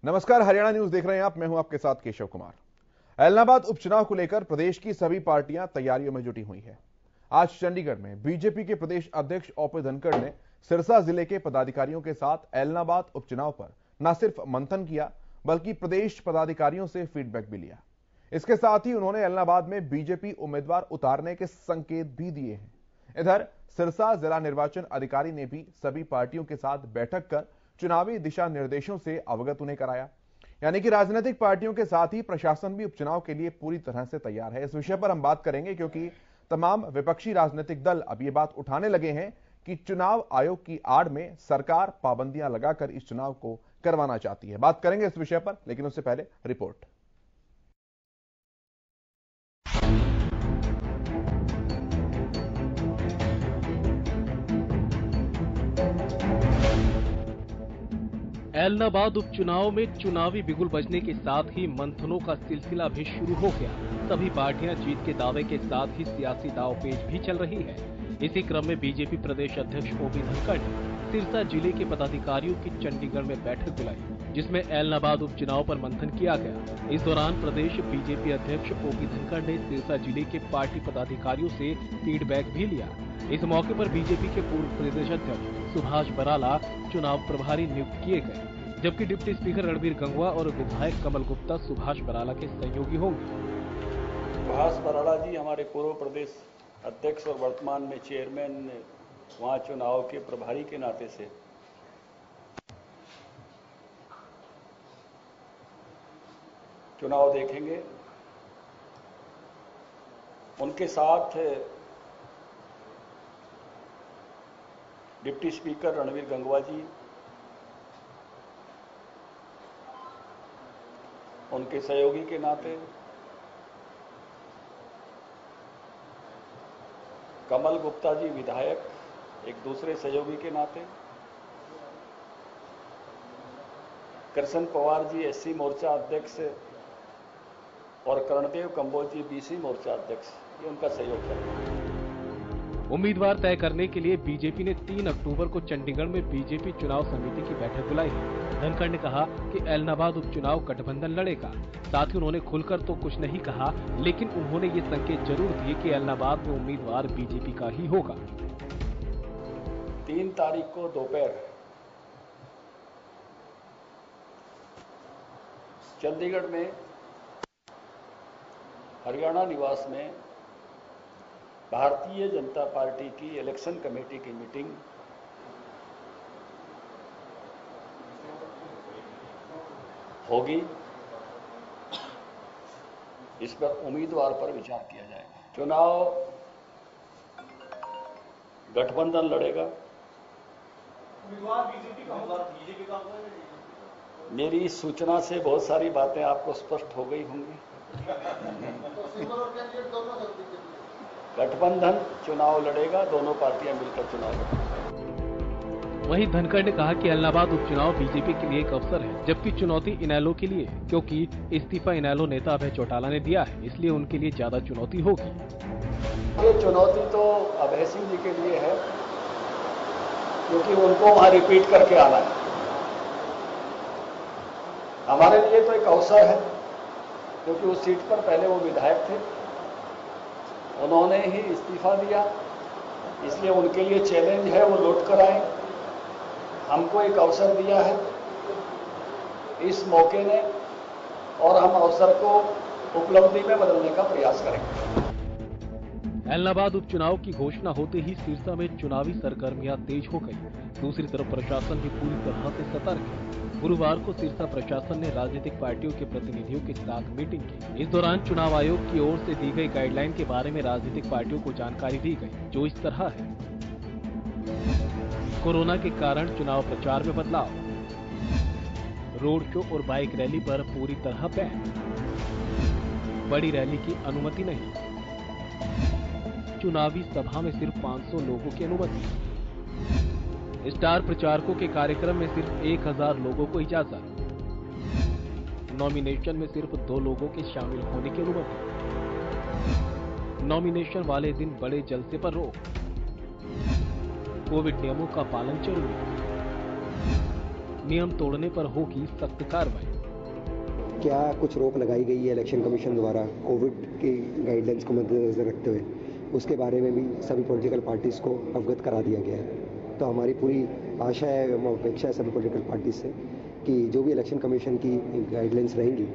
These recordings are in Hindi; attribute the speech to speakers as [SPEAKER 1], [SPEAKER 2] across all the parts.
[SPEAKER 1] नमस्कार, हरियाणा न्यूज देख रहे हैं आप। मैं हूं आपके साथ केशव कुमार। एलनाबाद उपचुनाव को लेकर प्रदेश की सभी पार्टियां तैयारियों में जुटी हुई हैं। आज चंडीगढ़ में बीजेपी के प्रदेश अध्यक्ष ओपी धनखड़ ने सिरसा जिले के पदाधिकारियों के साथ एलनाबाद उपचुनाव पर न सिर्फ मंथन किया बल्कि प्रदेश पदाधिकारियों से फीडबैक भी लिया। इसके साथ ही उन्होंने एलनाबाद में बीजेपी उम्मीदवार उतारने के संकेत भी दिए हैं। इधर सिरसा जिला निर्वाचन अधिकारी ने भी सभी पार्टियों के साथ बैठक कर चुनावी दिशा निर्देशों से अवगत उन्हें कराया। यानी कि राजनीतिक पार्टियों के साथ ही प्रशासन भी उपचुनाव के लिए पूरी तरह से तैयार है। इस विषय पर हम बात करेंगे क्योंकि तमाम विपक्षी राजनीतिक दल अब ये बात उठाने लगे हैं कि चुनाव आयोग की आड़ में सरकार पाबंदियां लगाकर इस चुनाव को करवाना चाहती है। बात करेंगे इस विषय पर, लेकिन उससे पहले रिपोर्ट।
[SPEAKER 2] एलनाबाद उपचुनाव में चुनावी बिगुल बजने के साथ ही मंथनों का सिलसिला भी शुरू हो गया। सभी पार्टियां जीत के दावे के साथ ही सियासी दांवपेच भी चल रही है। इसी क्रम में बीजेपी प्रदेश अध्यक्ष ओपी धनखड़ ने सिरसा जिले के पदाधिकारियों की चंडीगढ़ में बैठक बुलाई, जिसमें एलनाबाद उपचुनाव पर मंथन किया गया। इस दौरान प्रदेश बीजेपी अध्यक्ष ओपी धनखड़ ने सिरसा जिले के पार्टी पदाधिकारियों से फीडबैक भी लिया। इस मौके पर बीजेपी के पूर्व प्रदेश अध्यक्ष सुभाष बराला चुनाव प्रभारी नियुक्त किए गए, जबकि डिप्टी स्पीकर रणवीर गंगवा और विधायक कमल गुप्ता सुभाष बराला के सहयोगी होंगे।
[SPEAKER 3] सुभाष बराला जी हमारे पूर्व प्रदेश अध्यक्ष और वर्तमान में चेयरमैन वहां चुनाव के प्रभारी के नाते से चुनाव देखेंगे। उनके साथ डिप्टी स्पीकर रणवीर गंगवा जी, उनके सहयोगी के नाते कमल गुप्ता जी विधायक, एक दूसरे सहयोगी के नाते कृष्ण पवार जी एससी मोर्चा अध्यक्ष और कर्णदेव कंबोज जी बीसी मोर्चा अध्यक्ष, ये उनका सहयोग है।
[SPEAKER 2] उम्मीदवार तय करने के लिए बीजेपी ने 3 अक्टूबर को चंडीगढ़ में बीजेपी चुनाव समिति की बैठक बुलाई है। धनखड़ ने कहा कि एलनाबाद उपचुनाव गठबंधन लड़ेगा। साथ ही उन्होंने खुलकर तो कुछ नहीं कहा, लेकिन उन्होंने ये संकेत जरूर दिए कि एलनाबाद में उम्मीदवार बीजेपी का ही होगा।
[SPEAKER 3] 3 तारीख को दोपहर चंडीगढ़ में हरियाणा निवास में भारतीय जनता पार्टी की इलेक्शन कमेटी की मीटिंग होगी। इस पर उम्मीदवार पर विचार किया जाएगा। चुनाव गठबंधन लड़ेगा।
[SPEAKER 4] उम्मीदवार बीजेपी का होगा।
[SPEAKER 3] मेरी इस सूचना से बहुत सारी बातें आपको स्पष्ट हो गई होंगी। गठबंधन चुनाव लड़ेगा, दोनों पार्टियां मिलकर चुनाव लड़ेंगी।
[SPEAKER 2] वहीं धनखड़ ने कहा कि एलनाबाद उपचुनाव बीजेपी के लिए एक अवसर है, जबकि चुनौती इनेलो के लिए, क्योंकि इस्तीफा इनेलो नेता अभय चौटाला ने दिया है, इसलिए उनके लिए ज्यादा चुनौती होगी।
[SPEAKER 3] ये चुनौती तो अभय सिंह जी के लिए है, क्योंकि उनको वहां रिपीट करके आना है। हमारे लिए तो एक अवसर है, क्योंकि उस सीट पर पहले वो विधायक थे, उन्होंने ही इस्तीफा दिया, इसलिए उनके लिए चैलेंज है वो लौट कर आए। हमको एक अवसर दिया है इस मौके ने, और हम अवसर को उपलब्धि में बदलने का प्रयास करेंगे।
[SPEAKER 2] एलनाबाद उपचुनाव की घोषणा होते ही सिरसा में चुनावी सरगर्मियां तेज हो गई। दूसरी तरफ प्रशासन भी पूरी तरह से सतर्क है। गुरुवार को सिरसा प्रशासन ने राजनीतिक पार्टियों के प्रतिनिधियों के साथ मीटिंग की। इस दौरान चुनाव आयोग की ओर से दी गई गाइडलाइन के बारे में राजनीतिक पार्टियों को जानकारी दी गई, जो इस तरह है। कोरोना के कारण चुनाव प्रचार में बदलाव, रोड शो और बाइक रैली पर पूरी तरह बैन, बड़ी रैली की अनुमति नहीं, चुनावी सभा में सिर्फ 500 लोगों की अनुमति, स्टार प्रचारकों के कार्यक्रम में सिर्फ 1000 लोगों को इजाजत, नॉमिनेशन में सिर्फ 2 लोगों के शामिल होने की अनुमति, नॉमिनेशन वाले दिन बड़े जलसे पर रोक, कोविड नियमों का पालन जरूरी, नियम तोड़ने पर होगी सख्त कार्रवाई।
[SPEAKER 5] क्या कुछ रोक लगाई गई है इलेक्शन कमीशन द्वारा कोविड की गाइडलाइंस को मद्देनजर रखते हुए, उसके बारे में भी सभी पॉलिटिकल पार्टीज को अवगत करा दिया गया है। तो हमारी पूरी आशा है एवं अपेक्षा है सभी पॉलिटिकल पार्टीज से कि जो भी इलेक्शन कमीशन की गाइडलाइंस रहेंगी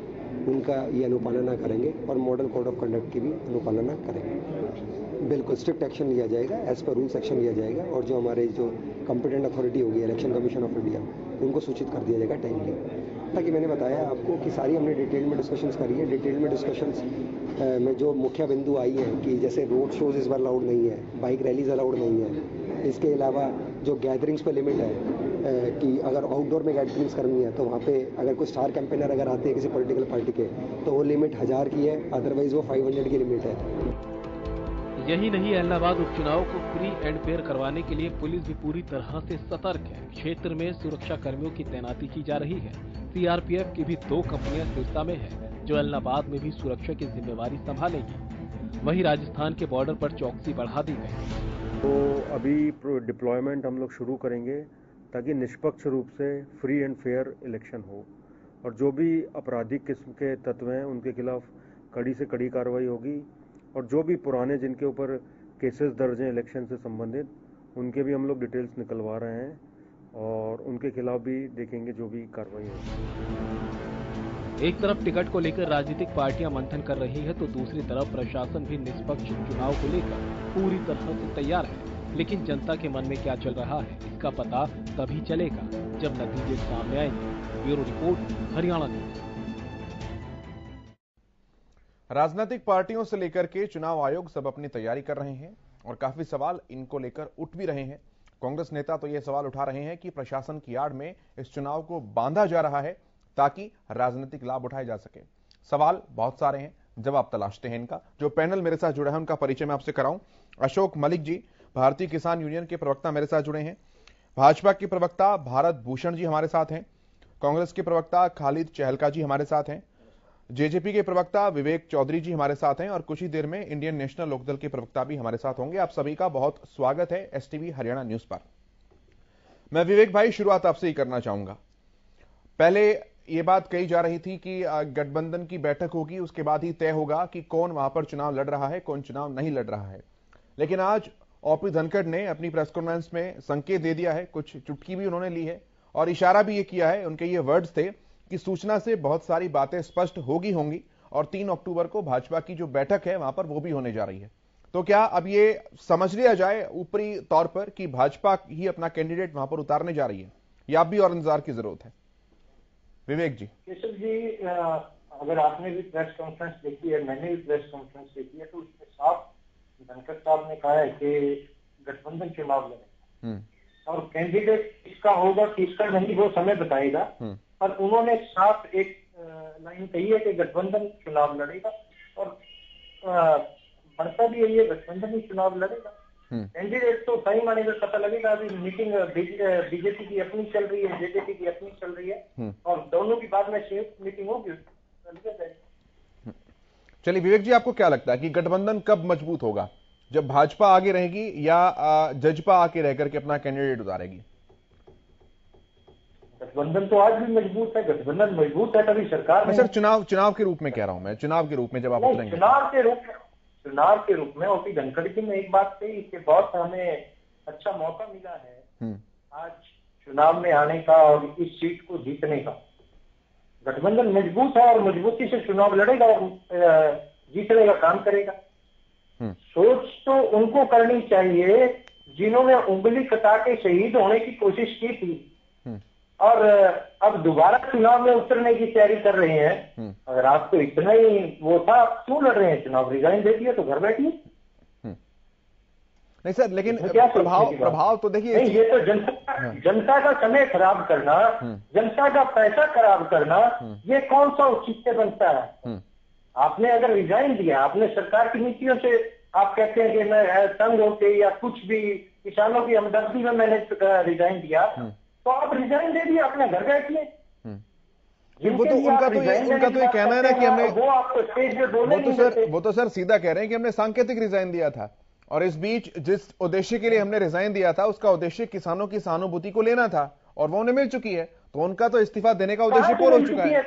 [SPEAKER 5] उनका ये अनुपालना करेंगे और मॉडल कोड ऑफ कंडक्ट की भी अनुपालना करेंगे। बिल्कुल स्ट्रिक्ट एक्शन लिया जाएगा, एज पर रूल्स एक्शन लिया जाएगा और जो हमारे जो कॉम्पिटेंट अथॉरिटी होगी इलेक्शन कमीशन ऑफ इंडिया उनको सूचित कर दिया जाएगा टाइमली। ताकि मैंने बताया आपको कि सारी हमने डिटेल में डिस्कशंस करी है। डिटेल में डिस्कशंस में जो मुख्य बिंदु आई हैं कि जैसे रोड शोज इस बार अलाउड नहीं है, बाइक रैलीज अलाउड नहीं है, इसके अलावा जो गैदरिंग्स पे लिमिट है कि अगर आउटडोर में गैदरिंग्स करनी है तो वहाँ पे अगर कोई स्टार कैंपेनर अगर आते हैं किसी पॉलिटिकल पार्टी के तो वो लिमिट 1000 की है, अदरवाइज वो 500 की लिमिट है।
[SPEAKER 2] यही नहीं, इलाहाबाद उपचुनाव को फ्री एंड फेयर करवाने के लिए पुलिस भी पूरी तरह से सतर्क है। क्षेत्र में सुरक्षा कर्मियों की तैनाती की जा रही है। सीआरपीएफ की भी 2 कंपनियां सिरसा में है जो इलाहाबाद में भी सुरक्षा की जिम्मेवारी संभालेगी। वहीं राजस्थान के बॉर्डर पर चौकसी बढ़ा दी गई।
[SPEAKER 6] तो अभी डिप्लॉयमेंट हम लोग शुरू करेंगे ताकि निष्पक्ष रूप से फ्री एंड फेयर इलेक्शन हो और जो भी आपराधिक किस्म के तत्व हैं उनके खिलाफ कड़ी से कड़ी कार्रवाई होगी और जो भी पुराने जिनके ऊपर केसेस दर्ज हैं इलेक्शन से संबंधित उनके भी हम लोग डिटेल्स निकलवा रहे हैं और उनके खिलाफ भी देखेंगे जो भी कार्रवाई होगी।
[SPEAKER 2] एक तरफ टिकट को लेकर राजनीतिक पार्टियां मंथन कर रही है तो दूसरी तरफ प्रशासन भी निष्पक्ष चुनाव को लेकर पूरी तरह से तैयार है। लेकिन जनता के मन में क्या चल रहा है इसका पता तभी चलेगा जब नतीजे सामने आएंगे। Bureau report, Haryana news.
[SPEAKER 1] राजनीतिक पार्टियों से लेकर के चुनाव आयोग सब अपनी तैयारी कर रहे हैं और काफी सवाल इनको लेकर उठ भी रहे हैं। कांग्रेस नेता तो ये सवाल उठा रहे हैं कि प्रशासन की आड़ में इस चुनाव को बांधा जा रहा है ताकि राजनीतिक लाभ उठाए जा सके। सवाल बहुत सारे हैं, जवाब तलाशते हैं इनका। जो पैनल मेरे साथ जुड़े हैं उनका परिचय मैं आपसे कराऊं। अशोक मलिक जी भारतीय किसान यूनियन के प्रवक्ता मेरे साथ जुड़े हैं। भाजपा के प्रवक्ता भारत भूषण जी हमारे साथ हैं। कांग्रेस के प्रवक्ता खालिद चहलका जी हमारे साथ हैं। जेजेपी के प्रवक्ता विवेक चौधरी जी हमारे साथ हैं और कुछ ही देर में इंडियन नेशनल लोकदल के प्रवक्ता भी हमारे साथ होंगे। आप सभी का बहुत स्वागत है एसटीवी हरियाणा न्यूज पर। मैं विवेक भाई शुरुआत आपसे ही करना चाहूंगा। पहले ये बात कही जा रही थी कि गठबंधन की बैठक होगी, उसके बाद ही तय होगा कि कौन वहां पर चुनाव लड़ रहा है, कौन चुनाव नहीं लड़ रहा है। लेकिन आज ओपी धनखड़ ने अपनी प्रेस कॉन्फ्रेंस में संकेत दे दिया है, कुछ चुटकी भी उन्होंने ली है और इशारा भी ये किया है, उनके ये वर्ड्स थे कि सूचना से बहुत सारी बातें स्पष्ट होंगी और 3 अक्टूबर को भाजपा की जो बैठक है वहां पर वो भी होने जा रही है। तो क्या अब ये समझ लिया जाए ऊपरी तौर पर कि भाजपा ही अपना कैंडिडेट वहां पर उतारने जा रही है या अब भी और इंतजार की जरूरत है? विवेक जी।
[SPEAKER 4] केशव जी, अगर आपने भी प्रेस कॉन्फ्रेंस देखी है, मैंने भी प्रेस कॉन्फ्रेंस देखी है, तो उसमें साफ धनखड़ साहब ने कहा है कि गठबंधन चुनाव लड़ेगा और कैंडिडेट किसका होगा किसका नहीं वो समय बताएगा। और उन्होंने साफ एक लाइन कही है कि गठबंधन चुनाव लड़ेगा और बढ़ता भी यही है, गठबंधन ही चुनाव लड़ेगा। कैंडिडेट तो सही माने में पता लगेगा। अभी मीटिंग बीजेपी की अपनी चल रही है, जेजेपी की अपनी चल रही है और दोनों की बाद में संयुक्त मीटिंग होगी।
[SPEAKER 1] चलिए विवेक जी, आपको क्या लगता है कि गठबंधन कब मजबूत होगा, जब भाजपा आगे रहेगी या जजपा आके रह करके अपना कैंडिडेट उतारेगी?
[SPEAKER 4] गठबंधन तो आज भी मजबूत है। गठबंधन मजबूत है तभी सरकार में।
[SPEAKER 1] सर चुनाव के रूप में कह रहा हूं मैं, चुनाव के रूप में जब आप उतरेंगे।
[SPEAKER 4] चुनाव के रूप में ओपी धनखड़ जी ने एक बात कही कि बहुत हमें अच्छा मौका मिला है आज चुनाव में आने का और इस सीट को जीतने का। गठबंधन मजबूत है और मजबूती से चुनाव लड़ेगा और जीतने का काम करेगा। सोच तो उनको करनी चाहिए जिन्होंने उंगली कटा के शहीद होने की कोशिश की थी और अब दोबारा चुनाव में उतरने की तैयारी कर रहे हैं। अगर आपको इतना ही वो था, आप क्यों लड़ रहे हैं चुनाव? रिजाइन दे दिया तो घर बैठिए।
[SPEAKER 1] नहीं सर, लेकिन प्रभाव तो देखिए,
[SPEAKER 4] ये तो जनता का समय खराब करना, जनता का पैसा खराब करना, ये कौन सा औचित्य बनता है? आपने अगर रिजाइन दिया, आपने सरकार की नीतियों से आप कहते हैं कि मैं तंग होके या कुछ भी किसानों की हमदर्दी में मैंने रिजाइन दिया, तो आप रिजाइन दे दिए, अपने घर बैठिए।
[SPEAKER 1] वो तो उनका तो ये कहना है ना कि हमने
[SPEAKER 4] वो आपको स्टेज पे बोले
[SPEAKER 1] वो तो सर सीधा कह रहे हैं कि हमने सांकेतिक रिजाइन दिया था और इस बीच जिस उद्देश्य के लिए हमने रिजाइन दिया था उसका उद्देश्य किसानों की सहानुभूति को लेना था और वो उन्हें मिल चुकी है। तो उनका तो इस्तीफा देने का उद्देश्य पूरा हो चुका है।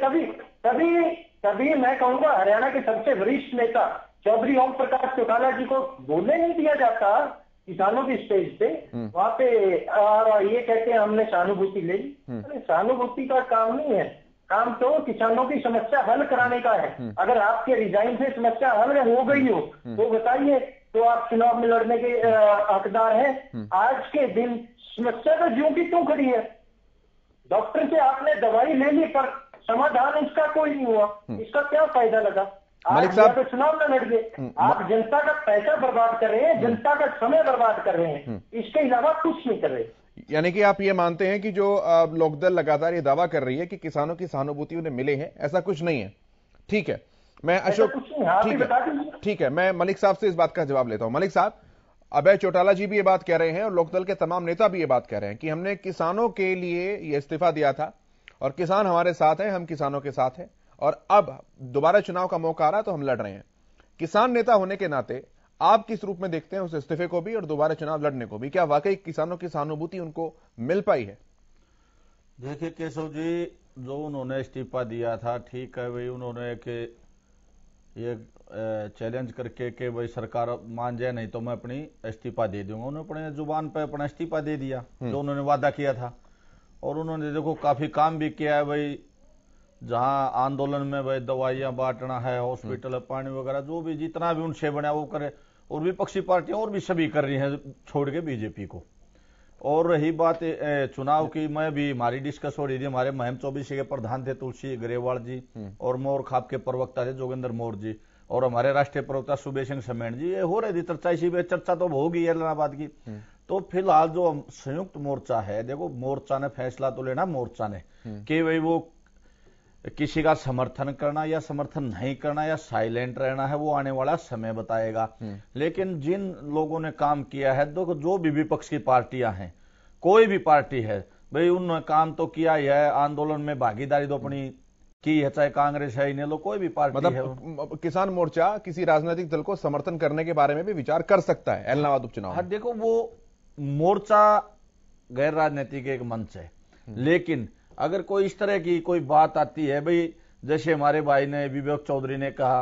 [SPEAKER 4] तभी मैं कहूंगा हरियाणा के सबसे वरिष्ठ नेता चौधरी ओम प्रकाश चौटाला जी को बोलने नहीं दिया जाता किसानों की स्टेज पे, वहां पे ये कहते हैं हमने सहानुभूति ले ली। सहानुभूति का काम नहीं है, काम तो किसानों की समस्या हल कराने का है। अगर आपके रिजाइन से समस्या हल हो गई हो तो बताइए, तो आप चुनाव में लड़ने के हकदार हैं। आज के दिन समस्या तो ज्यों की त्यों खड़ी है। डॉक्टर से आपने दवाई ले ली पर समाधान इसका कोई नहीं हुआ, इसका क्या फायदा लगा?
[SPEAKER 1] मलिक साहब
[SPEAKER 4] तो चुनाव में लड़ गए, आप जनता का पैसा बर्बाद कर रहे हैं, जनता का समय बर्बाद कर रहे हैं, इसके अलावा कुछ नहीं कर रहे।
[SPEAKER 1] यानी कि आप ये मानते हैं कि जो लोकदल लगातार ये दावा कर रही है कि किसानों की सहानुभूति उन्हें मिले हैं, ऐसा कुछ नहीं है। ठीक है, मैं अशोक, ठीक है, मैं मलिक साहब से इस बात का जवाब लेता हूं। मलिक साहब, अभय चौटाला जी भी ये बात कह रहे हैं और लोकदल के तमाम नेता भी ये बात कह रहे हैं कि हमने किसानों के लिए ये इस्तीफा दिया था और किसान हमारे साथ हैं, हम किसानों के साथ हैं, और अब दोबारा चुनाव का मौका आ रहा है तो हम लड़ रहे हैं। किसान नेता होने के नाते आप किस रूप में देखते हैं उस इस्तीफे को भी और दोबारा चुनाव लड़ने को भी? क्या वाकई किसानों की सहानुभूति उनको मिल पाई है?
[SPEAKER 7] देखिए केशव जी, जो उन्होंने इस्तीफा दिया था, ठीक है भाई, उन्होंने ये चैलेंज करके कि भाई सरकार मान जाए नहीं तो मैं अपनी इस्तीफा दे दूंगा, उन्होंने अपने जुबान पे अपना इस्तीफा दे दिया जो उन्होंने वादा किया था। और उन्होंने देखो काफी काम भी किया है भाई, जहां आंदोलन में भाई दवाइयां बांटना है, हॉस्पिटल, पानी वगैरह, जो भी जितना भी उनसे बना वो करे। और विपक्षी पार्टियां और भी सभी कर रही हैं छोड़ के बीजेपी को। और रही बात चुनाव की, मैं भी हमारी डिस्कस हो रही थी, हमारे मुहिम 24 के प्रधान थे तुलसी ग्रेवाल जी, और मोर खाप के प्रवक्ता थे जोगिंदर मोर जी, और हमारे राष्ट्रीय प्रवक्ता सुबेर सिंह समेण जी, ये हो रही थी चर्चा। इसी पे चर्चा तो होगी इलाहाबाद की। तो फिलहाल जो संयुक्त मोर्चा है, देखो मोर्चा ने फैसला तो लेना, मोर्चा ने कि भाई वो किसी का समर्थन करना या समर्थन नहीं करना या साइलेंट रहना है, वो आने वाला समय बताएगा। लेकिन जिन लोगों ने काम किया है, देखो जो भी विपक्ष की पार्टियां हैं, कोई भी पार्टी है भाई, उन्होंने काम तो किया ही है, आंदोलन में भागीदारी तो अपनी की है, चाहे कांग्रेस है, इन्हें लोग कोई भी पार्टी है।
[SPEAKER 1] किसान मोर्चा किसी राजनीतिक दल को समर्थन करने के बारे में भी विचार कर सकता है इलाहाबाद उपचुनाव।
[SPEAKER 7] हाँ, देखो वो मोर्चा गैर राजनीतिक एक मंच है, लेकिन अगर कोई इस तरह की कोई बात आती है भाई, जैसे हमारे भाई ने विवेक चौधरी ने कहा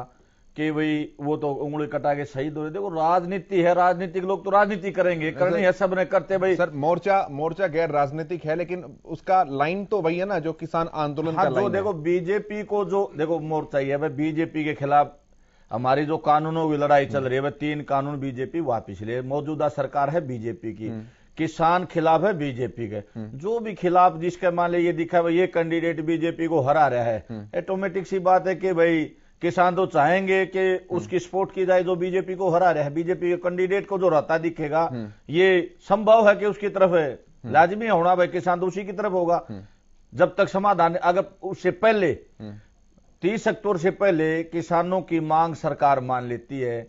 [SPEAKER 7] कि भाई वो तो उंगली कटा के शहीद हो रहे, देखो राजनीति है, राजनीतिक लोग तो राजनीति करेंगे, करनी है, सब ने करते भाई।
[SPEAKER 1] सर मोर्चा गैर राजनीतिक है, लेकिन उसका लाइन तो वही है ना जो किसान आंदोलन का लाइन है।
[SPEAKER 7] देखो बीजेपी को जो देखो मोर्चा ही है भाई, बीजेपी के खिलाफ हमारी जो कानूनों की लड़ाई चल रही है, 3 कानून बीजेपी वापिस ले, मौजूदा सरकार है बीजेपी की, किसान खिलाफ है बीजेपी के, जो भी खिलाफ जिसके मान ले ये दिखा भाई ये कैंडिडेट बीजेपी को हरा रहा है, ऑटोमेटिक सी बात है कि भाई किसान तो चाहेंगे कि उसकी सपोर्ट की जाए जो बीजेपी को हरा रहा है। बीजेपी के कैंडिडेट को जो रहता दिखेगा, ये संभव है कि उसकी तरफ है, लाजमी होना भाई, किसान तो उसी की तरफ होगा जब तक समाधान। अगर उससे पहले 30 अक्टूबर से पहले किसानों की मांग सरकार मान लेती है,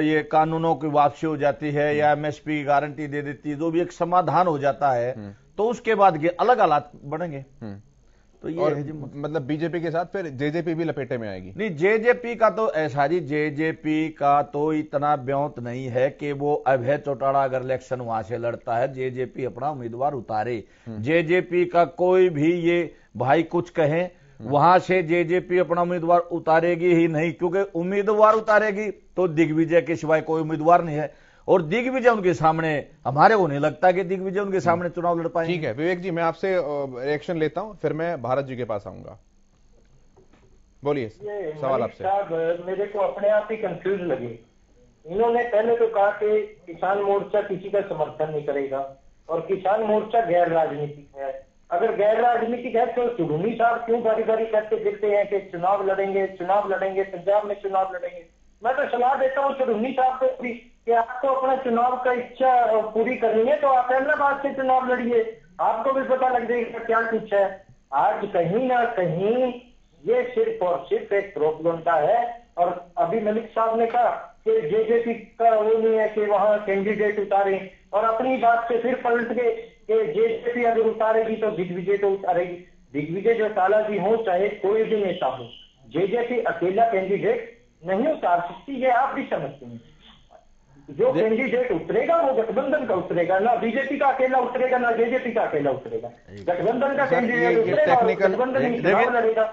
[SPEAKER 7] ये कानूनों की वापसी हो जाती है या एमएसपी की गारंटी दे देती है, जो भी एक समाधान हो जाता है, तो उसके बाद ये अलग हालात बढ़ेंगे। तो ये है जी,
[SPEAKER 1] मतलब बीजेपी के साथ फिर जेजेपी भी लपेटे में आएगी।
[SPEAKER 7] नहीं, जेजेपी का तो ऐसा जी, जेजेपी का तो इतना ब्योंत नहीं है कि वो अभय चौटाला अगर इलेक्शन वहां से लड़ता है जेजेपी अपना उम्मीदवार उतारे। जेजेपी का कोई भी ये भाई कुछ कहे, वहां से जेजेपी अपना उम्मीदवार उतारेगी ही नहीं, क्योंकि उम्मीदवार उतारेगी तो दिग्विजय के सिवाय कोई उम्मीदवार नहीं है, और दिग्विजय उनके सामने, हमारे को नहीं लगता कि दिग्विजय उनके सामने चुनाव लड़ पाएंगे।
[SPEAKER 1] ठीक है विवेक जी, मैं आपसे रिएक्शन लेता हूं, फिर मैं भारत जी के पास आऊंगा। बोलिए सवाल आपसे।
[SPEAKER 4] साहब मेरे को अपने आप ही कंफ्यूज लगे। इन्होंने पहले तो कहा कि किसान मोर्चा किसी का समर्थन नहीं करेगा और किसान मोर्चा गैर राजनीतिक है। अगर गैर राजनीतिक है तो चुरूनी साहब क्यों बारी बारी करते फिरते हैं कि चुनाव लड़ेंगे, पंजाब में चुनाव लड़ेंगे। मैं तो सलाह देता हूँ चुरूनी साहब को भी कि आपको अपना चुनाव का इच्छा पूरी करनी है तो आप इलाहाबाद से चुनाव लड़िए, आपको भी पता लग जाएगा क्या कुछ है। आज कहीं ना कहीं ये सिर्फ और सिर्फ एक प्रोपगेंडा है। और अभी मलिक साहब ने कहा कि जेजेपी का वो नहीं है कि वहां कैंडिडेट उतारे, और अपनी बात से फिर पलट के कि जेजेपी अगर उतारेगी तो दिग्विजय तो उतारेगी। दिग्विजय चौटाला जी हो चाहे कोई भी नेता हो, जेजेपी अकेला कैंडिडेट नहीं उतार सकती, ये आप भी समझते हैं। जो कैंडिडेट उतरेगा वो गठबंधन का उतरेगा, ना बीजेपी का अकेला उतरेगा, ना जेजेपी का अकेला उतरेगा। गठबंधन का कैंडिडेट उतरेगा और गठबंधन ही चुनाव लड़ेगा।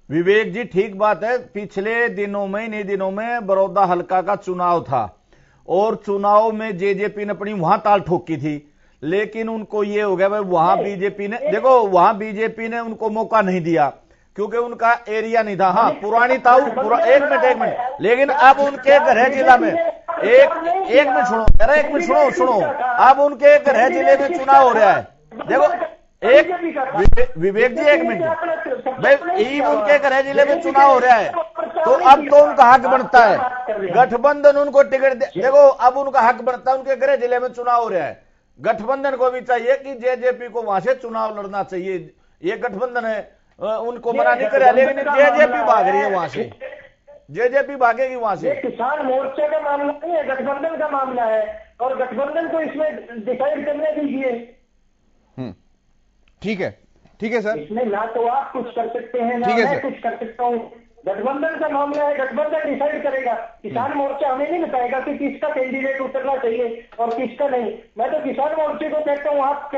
[SPEAKER 7] विवेक जी ठीक बात है, पिछले दिनों में इन्हीं दिनों में बड़ौदा हल्का का चुनाव था और चुनाव में जेजेपी ने अपनी वहां ताल ठोकी थी, लेकिन उनको ये हो गया भाई वहां बीजेपी ने, देखो वहां बीजेपी ने उनको मौका नहीं दिया क्योंकि उनका एरिया नहीं था। हाँ पुरानी ताऊ एक मिनट, लेकिन अब उनके गृह जिला में एक मिनट सुनो, अरे एक मिनट सुनो, अब उनके गृह जिले में चुनाव हो रहा है। देखो एक विवेक जी एक मिनट भाई, उनके गृह जिले में चुनाव हो रहा है तो अब तो उनका हक बनता है, गठबंधन उनको टिकट दे। देखो अब उनका हक बनता है, उनके गृह जिले में चुनाव हो रहा है, गठबंधन को भी चाहिए कि जेजेपी को वहां से चुनाव लड़ना चाहिए। ये गठबंधन है, उनको मना नहीं करे, लेकिन जेजेपी भाग रही है वहां से, जेजेपी भागेगी वहां से।
[SPEAKER 4] किसान मोर्चे का मामला नहीं है, गठबंधन का मामला है और गठबंधन को इसमें डिसाइड करने दीजिए।
[SPEAKER 1] ठीक है सर,
[SPEAKER 4] इसमें ना तो आप कुछ कर सकते हैं ना मैं कुछ कर सकता हूँ, गठबंधन का मामला है, गठबंधन डिसाइड करेगा। किसान मोर्चा हमें नहीं बताएगा कि किसका कैंडिडेट उतरना चाहिए और किसका नहीं। मैं तो किसान मोर्चे को कहता हूँ, आप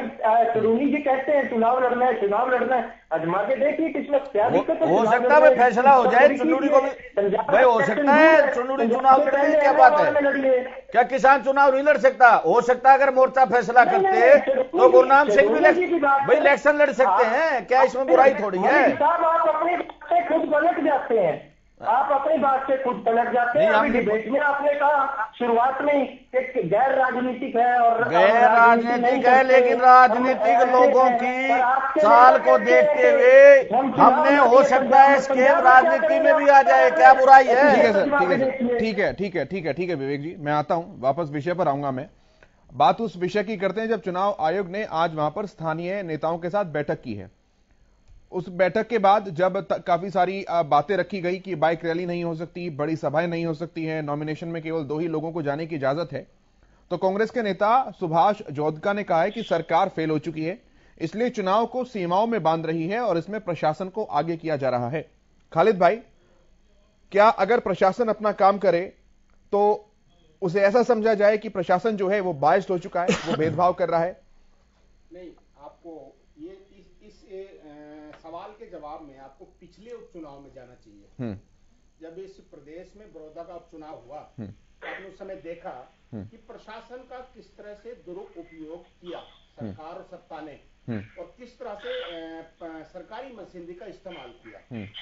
[SPEAKER 4] तरूनी जी कहते हैं चुनाव लड़ना है, आजमा के देखिए किसमें क्या दिक्कत है।
[SPEAKER 7] हो सकता है फैसला हो जाए, चुनौड़ी को भी भाई हो सकता है, चुनौड़ी चुनाव लड़ने क्या बात है, क्या किसान चुनाव नहीं लड़ सकता? हो सकता है अगर मोर्चा फैसला करते तो गुरनाम सिंह भी भाई इलेक्शन लड़ सकते हैं, क्या इसमें बुराई थोड़ी है?
[SPEAKER 4] आप अपनी बात से खुद पलट जाते हैं, आप अपनी बात से खुद पलट जाते हैं। अभी डिबेट में आपने कहा शुरुआत में कि गैर राजनीतिक है और
[SPEAKER 7] गैर राजनीतिक है, लेकिन राजनीतिक लोगों की चाल को देखते हुए हमने हो सकता है इसके राजनीति में भी आ जाए, क्या बुराई है?
[SPEAKER 1] ठीक है सर, ठीक है विवेक जी, मैं आता हूं, वापस विषय पर आऊंगा। मैं बात उस विषय की करते हैं जब चुनाव आयोग ने आज वहां पर स्थानीय नेताओं के साथ बैठक की है। उस बैठक के बाद जब काफी सारी बातें रखी गई कि बाइक रैली नहीं हो सकती, बड़ी सभाएं नहीं हो सकती हैं, नॉमिनेशन में केवल 2 ही लोगों को जाने की इजाजत है, तो कांग्रेस के नेता सुभाष जोधका ने कहा है कि सरकार फेल हो चुकी है, इसलिए चुनाव को सीमाओं में बांध रही है और इसमें प्रशासन को आगे किया जा रहा है। खालिद भाई, क्या अगर प्रशासन अपना काम करे तो उसे ऐसा समझा जाए कि प्रशासन जो है वो बायस्ड हो चुका है, वो भेदभाव कर रहा है?
[SPEAKER 8] नहीं, आपको ये इस सवाल के जवाब में आपको पिछले उपचुनाव में जाना चाहिए। जब इस प्रदेश में बड़ौदा का उपचुनाव हुआ, आपने उस समय देखा कि प्रशासन का किस तरह से दुरुपयोग किया सरकार और सत्ता ने, और किस तरह से सरकारी मशीनरी का इस्तेमाल किया।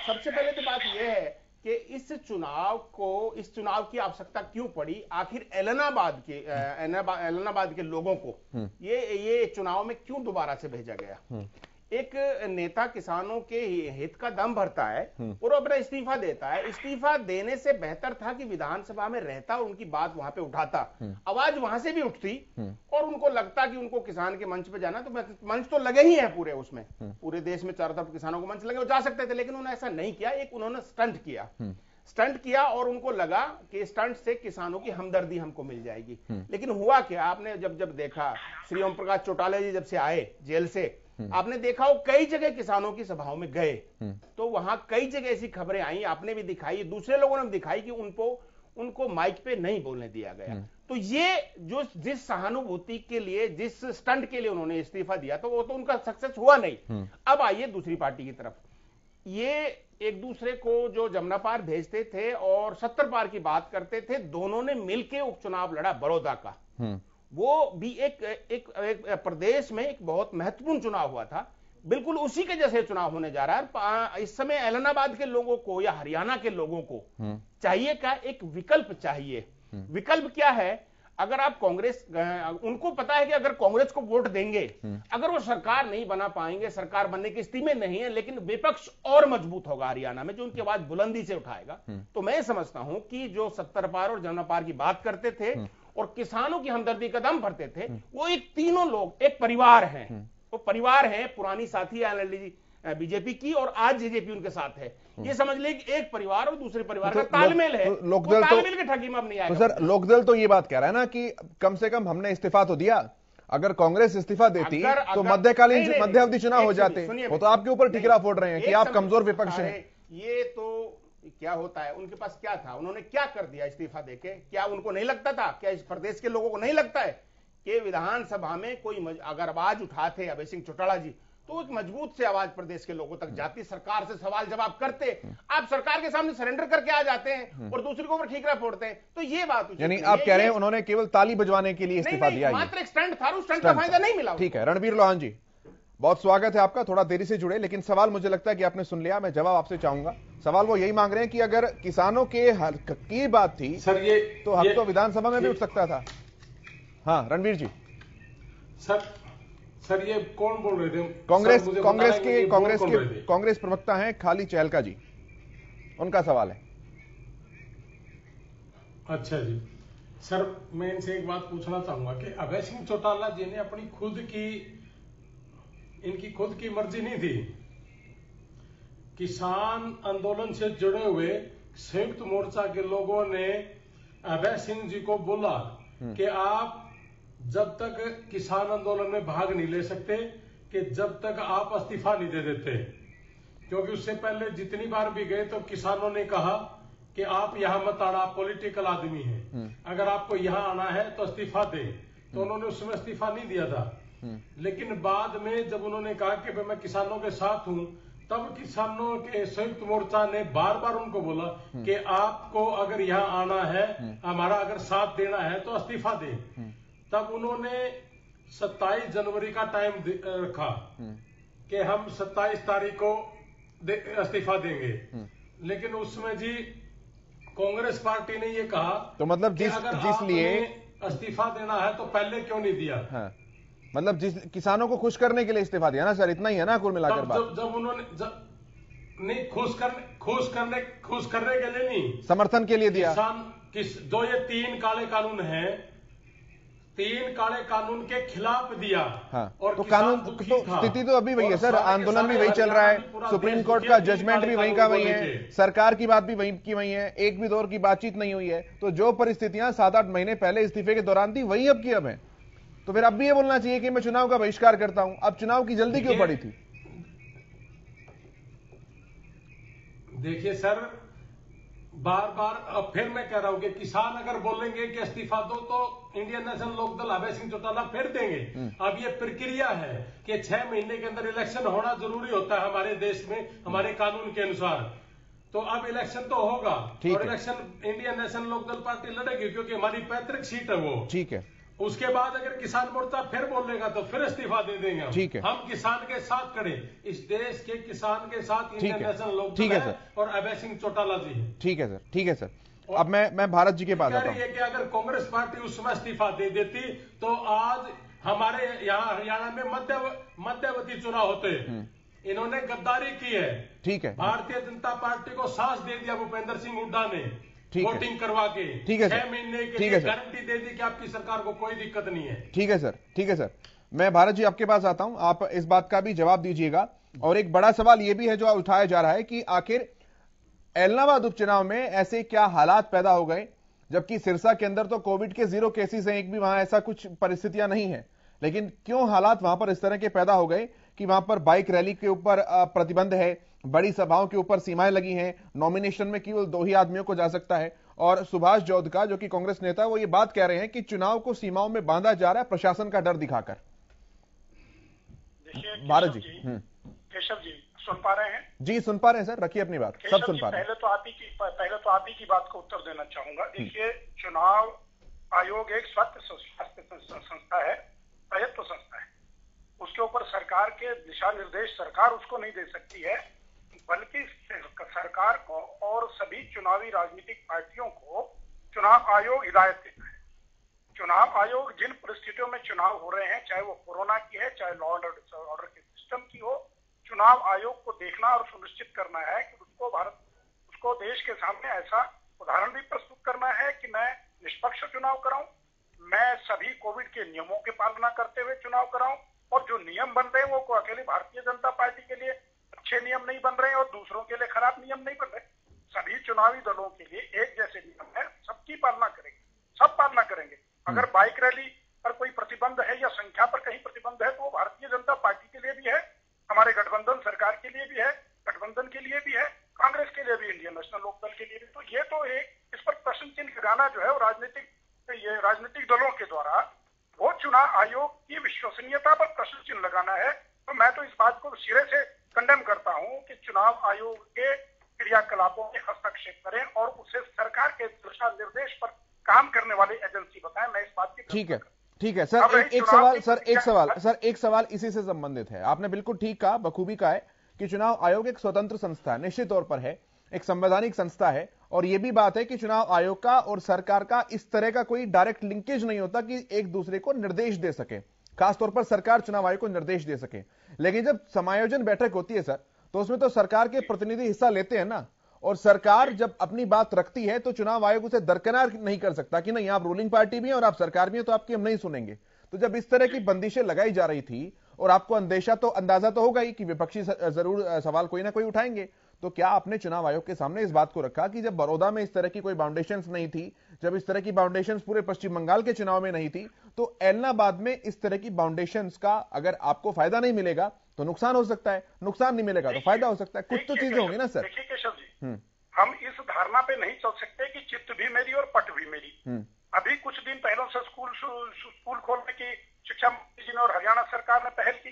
[SPEAKER 8] सबसे पहले तो बात यह है कि इस चुनाव की आवश्यकता क्यों पड़ी, आखिर एलनाबाद के लोगों को ये चुनाव में क्यों दोबारा से भेजा गया? एक नेता किसानों के हित का दम भरता है और अपना इस्तीफा देता है। इस्तीफा देने से बेहतर था कि विधानसभा में रहता और उनकी बात वहां पे उठाता, आवाज वहां से भी उठती और उनको लगता कि उनको किसान के मंच पे जाना, तो मंच तो लगे ही है पूरे, उसमें पूरे देश में चारों तरफ किसानों को मंच लगे, वो जा सकते थे, लेकिन उन्होंने ऐसा नहीं किया। एक उन्होंने स्टंट किया और उनको लगा कि स्टंट से किसानों की हमदर्दी हमको मिल जाएगी। लेकिन हुआ क्या, आपने जब देखा श्री ओम प्रकाश चौटाला जी जब से आए जेल से, आपने देखा वो कई जगह किसानों की सभाओं में गए, तो वहां कई जगह ऐसी खबरें आई, आपने भी दिखाई, दूसरे लोगों ने भी दिखाई कि उनको माइक पे नहीं बोलने दिया गया। तो ये जिस सहानुभूति के लिए, जिस स्टंट के लिए उन्होंने इस्तीफा दिया, तो वो तो उनका सक्सेस हुआ नहीं। अब आइए दूसरी पार्टी की तरफ, ये एक दूसरे को जो जमुना पार भेजते थे और 70 पार की बात करते थे, दोनों ने मिलकर उपचुनाव लड़ा बड़ौदा का। वो भी एक प्रदेश में एक बहुत महत्वपूर्ण चुनाव हुआ था, बिल्कुल उसी के जैसे चुनाव होने जा रहा है। इस समय एलनाबाद के लोगों को या हरियाणा के लोगों को चाहिए क्या? एक विकल्प चाहिए। विकल्प क्या है? अगर आप कांग्रेस, उनको पता है कि अगर कांग्रेस को वोट देंगे, अगर वो सरकार नहीं बना पाएंगे, सरकार बनने की स्थिति में नहीं है, लेकिन विपक्ष और मजबूत होगा हरियाणा में, जो उनकी आवाज बुलंदी से उठाएगा। तो मैं समझता हूं कि जो 70 पार और जमुना पार की बात करते थे और किसानों की हमदर्दी का दम भरते थे, वो एक तीनों लोग एक परिवार हैं। वो परिवार है, पुरानी साथी बीजेपी की और आज जेजेपी उनके साथ है। ये समझ ले कि एक परिवार और दूसरे परिवार का तालमेल है, तालमेल के ठगी में अब नहीं आएगा।
[SPEAKER 1] तो सर, लोकदल तो ये बात कह रहा है ना कि कम से कम हमने इस्तीफा तो दिया, अगर कांग्रेस इस्तीफा देती तो मध्यावधि चुनाव हो जाते। वो तो आपके ऊपर ठिकरा फोड़ रहे हैं कि आप कमजोर विपक्ष हैं।
[SPEAKER 8] ये तो क्या होता है, उनके पास क्या था, उन्होंने क्या कर दिया इस्तीफा देके? क्या उनको नहीं लगता था, क्या इस प्रदेश के लोगों को नहीं लगता है कि विधानसभा में कोई अगर आवाज उठाते अभय सिंह चौटाला जी तो एक मजबूत से आवाज प्रदेश के लोगों तक जाती, सरकार से सवाल जवाब करते। आप सरकार के सामने सरेंडर करके आ जाते हैं और दूसरे को ऊपर ठीकरा फोड़ते हैं, तो ये बात
[SPEAKER 1] यानी आप कह रहे हैं उन्होंने केवल ताली बजवाने के लिए इस्तीफा दिया,
[SPEAKER 8] मात्र एक स्टंट था, उस स्टंट का फायदा नहीं मिला।
[SPEAKER 1] ठीक है, रणबीर लोहान जी बहुत स्वागत है आपका, थोड़ा देरी से जुड़े, लेकिन सवाल मुझे लगता है कि आपने सुन लिया, मैं जवाब आपसे चाहूंगा। सवाल वो यही मांग रहे हैं कि अगर किसानों के हक की बात थी
[SPEAKER 9] सर, ये
[SPEAKER 1] तो हक तो विधानसभा में भी उठ सकता था। हाँ रणवीर जी।
[SPEAKER 9] सर ये कौन बोल रहे थे?
[SPEAKER 1] कांग्रेस प्रवक्ता हैं खाली चहलका जी, उनका सवाल है।
[SPEAKER 9] अच्छा जी सर, मैं इनसे एक बात पूछना चाहूंगा कि अभय सिंह चौटाला जी ने अपनी इनकी खुद की मर्जी नहीं थी, किसान आंदोलन से जुड़े हुए संयुक्त मोर्चा के लोगों ने अभय सिंह जी को बोला कि आप जब तक किसान आंदोलन में भाग नहीं ले सकते कि जब तक आप इस्तीफा नहीं दे देते, क्योंकि उससे पहले जितनी बार भी गए तो किसानों ने कहा कि आप यहां मत आना, आप पॉलिटिकल आदमी हैं, अगर आपको यहां आना है तो इस्तीफा दे, तो उन्होंने उस समय इस्तीफा नहीं दिया था। लेकिन बाद में जब उन्होंने कहा कि मैं किसानों के साथ हूं, तब किसानों के संयुक्त मोर्चा ने बार बार उनको बोला कि आपको अगर यहाँ आना है, हमारा अगर साथ देना है तो इस्तीफा दे। तब उन्होंने 27 जनवरी का टाइम रखा कि हम 27 तारीख को इस्तीफा देंगे, लेकिन उसमें जी कांग्रेस पार्टी ने ये कहा
[SPEAKER 1] तो मतलब जिस लिए
[SPEAKER 9] इस्तीफा देना है तो पहले क्यों नहीं दिया?
[SPEAKER 1] हाँ, मतलब जिस किसानों को खुश करने के लिए इस्तीफा दिया ना सर, इतना ही है ना कुल मिलाकर बात।
[SPEAKER 9] जब उन्होंने नहीं खुश करने के लिए नहीं,
[SPEAKER 1] समर्थन के लिए दिया।
[SPEAKER 9] जो ये 3 काले कानून हैं, 3 काले कानून के खिलाफ दिया।
[SPEAKER 1] हाँ,
[SPEAKER 9] और
[SPEAKER 1] तो कानून तो स्थिति तो अभी वही है सर, आंदोलन भी वही चल रहा है, सुप्रीम कोर्ट का जजमेंट भी वहीं का वही है, सरकार की बात भी वहीं की वही है, एक भी दौर की बातचीत नहीं हुई है। तो जो परिस्थितियां 7-8 महीने पहले इस्तीफे के दौरान थी वही अब की अब है, तो फिर अब भी ये बोलना चाहिए कि मैं चुनाव का बहिष्कार करता हूं। अब चुनाव की जल्दी क्यों पड़ी थी?
[SPEAKER 9] देखिए सर, बार बार अब फिर मैं कह रहा हूं कि किसान अगर बोलेंगे कि इस्तीफा दो तो इंडियन नेशनल लोकदल अभय सिंह चौटाला फिर देंगे। अब ये प्रक्रिया है कि 6 महीने के अंदर इलेक्शन होना जरूरी होता है हमारे देश में, हमारे कानून के अनुसार। तो अब इलेक्शन तो होगा और election Indian National Lokdal party लड़ेगी, क्योंकि हमारी पैतृक सीट है वो।
[SPEAKER 1] ठीक है,
[SPEAKER 9] उसके बाद अगर किसान मोर्चा फिर बोलेगा तो फिर इस्तीफा दे देंगे।
[SPEAKER 1] ठीक है,
[SPEAKER 9] हम किसान के साथ खड़े, इस देश के किसान के साथ इंडियन नेशनल लोकदल है और अभय सिंह चौटाला जी है।
[SPEAKER 1] ठीक है सर, ठीक है सर। अब मैं भारत जी के पास आता हूं
[SPEAKER 9] कि अगर कांग्रेस पार्टी उस समय इस्तीफा दे देती तो आज हमारे यहाँ हरियाणा में मध्यवर्ती चुनाव होते। इन्होंने गद्दारी की है।
[SPEAKER 1] ठीक है,
[SPEAKER 9] भारतीय जनता पार्टी को साथ दे दिया भूपेंद्र सिंह हुड्डा ने वोटिंग करवा के।
[SPEAKER 1] ठीक है,
[SPEAKER 9] 6 महीने के लिए गारंटी दे दी कि आपकी सरकार को कोई दिक्कत नहीं है।
[SPEAKER 1] ठीक है सर, ठीक है सर। मैं भारत जी आपके पास आता हूं, आप इस बात का भी जवाब दीजिएगा। और एक बड़ा सवाल यह भी है जो उठाया जा रहा है कि आखिर एलनाबाद उपचुनाव में ऐसे क्या हालात पैदा हो गए, जबकि सिरसा के अंदर तो कोविड के 0 केसेस हैं, एक भी वहां ऐसा कुछ परिस्थितियां नहीं है, लेकिन क्यों हालात वहां पर इस तरह के पैदा हो गए कि वहां पर बाइक रैली के ऊपर प्रतिबंध है, बड़ी सभाओं के ऊपर सीमाएं लगी हैं, नॉमिनेशन में केवल 2 ही आदमियों को जा सकता है। और सुभाष जोधका जो कि कांग्रेस नेता है, वो ये बात कह रहे हैं कि चुनाव को सीमाओं में बांधा जा रहा है प्रशासन का डर दिखाकर। भारत जी,
[SPEAKER 10] केशव जी सुन पा रहे हैं? जी
[SPEAKER 1] सुन पा रहे हैं सर, रखिए अपनी बात, सब सुन पा रहे हैं।
[SPEAKER 10] पहले तो आप ही की बात को उत्तर देना चाहूंगा। देखिए, चुनाव आयोग एक स्वायत्त संस्था है, स्वायत्त संस्था है, उसके ऊपर सरकार के दिशा निर्देश सरकार उसको नहीं दे सकती है, बल्कि सरकार को और सभी चुनावी राजनीतिक पार्टियों को चुनाव आयोग हिदायत देता है। चुनाव आयोग जिन परिस्थितियों में चुनाव हो रहे हैं, चाहे वो कोरोना की है, चाहे लॉ एंड ऑर्डर के सिस्टम की हो, चुनाव आयोग को देखना और सुनिश्चित करना है कि उसको देश के सामने ऐसा उदाहरण भी प्रस्तुत करना है कि मैं निष्पक्ष चुनाव कराऊं, मैं सभी कोविड के नियमों की पालना करते हुए चुनाव कराऊं, और जो नियम बन रहे हैं वो अकेले भारतीय जनता पार्टी के लिए अच्छे नियम नहीं बन रहे हैं और दूसरों के लिए खराब नियम नहीं बन रहे। सभी चुनावी दलों के लिए एक जैसे नियम है, सबकी पालना करेंगे, सब पालना करेंगे। अगर बाइक रैली पर कोई प्रतिबंध है या संख्या पर कहीं प्रतिबंध है तो वो भारतीय जनता पार्टी के लिए भी है, हमारे गठबंधन सरकार के लिए भी है, गठबंधन के लिए भी है, कांग्रेस के लिए भी, इंडियन नेशनल लोकदल के लिए भी। तो ये तो एक इस पर प्रश्न चिन्ह लगाना जो है वो राजनीतिक दलों के द्वारा वो चुनाव आयोग की विश्वसनीयता पर प्रश्न चिन्ह लगाना है। तो मैं तो इस बात को सिरे से कंडेम करता हूं कि चुनाव आयोग के क्रियाकलापों में हस्तक्षेप करें और उसे सरकार के दिशा निर्देश पर काम करने वाली एजेंसी बताएं। मैं इस बात की
[SPEAKER 1] ठीक है सर, एक सवाल इसी से संबंधित है। आपने बिल्कुल ठीक कहा, बखूबी कहा है कि चुनाव आयोग एक स्वतंत्र संस्था है, निश्चित तौर पर है, एक संवैधानिक संस्था है। और यह भी बात है कि चुनाव आयोग का और सरकार का इस तरह का कोई डायरेक्ट लिंकेज नहीं होता कि एक दूसरे को निर्देश दे सके, खासतौर पर सरकार चुनाव आयोग को निर्देश दे सके। लेकिन जब समायोजन बैठक होती है सर, तो उसमें तो सरकार के प्रतिनिधि हिस्सा लेते हैं ना, और सरकार जब अपनी बात रखती है तो चुनाव आयोग उसे दरकिनार नहीं कर सकता कि नहीं, आप रूलिंग पार्टी भी हैं और आप सरकार भी हैं, तो आपकी हम नहीं सुनेंगे। तो जब इस तरह की बंदिशें लगाई जा रही थी, और आपको अंदाजा तो होगा ही कि विपक्षी जरूर सवाल कोई ना कोई उठाएंगे, तो क्या आपने चुनाव आयोग के सामने इस बात को रखा कि जब बड़ौदा में इस तरह की कोई बाउंडेशंस नहीं थी, जब इस तरह की बाउंडेशंस पूरे पश्चिम बंगाल के चुनाव में नहीं थी, तो एलनाबाद में इस तरह की बाउंडेशंस का अगर आपको फायदा नहीं मिलेगा तो नुकसान हो सकता है, नुकसान नहीं मिलेगा तो फायदा हो सकता है, कुछ तो चीजें होंगी ना सर।
[SPEAKER 10] देखिए केशव जी, हम इस धारणा पे नहीं चल सकते कि चित्त भी मेरी और पट भी मेरी। अभी कुछ दिन पहले से स्कूल खोलने की शिक्षा मंत्री जी ने और हरियाणा सरकार ने पहल की,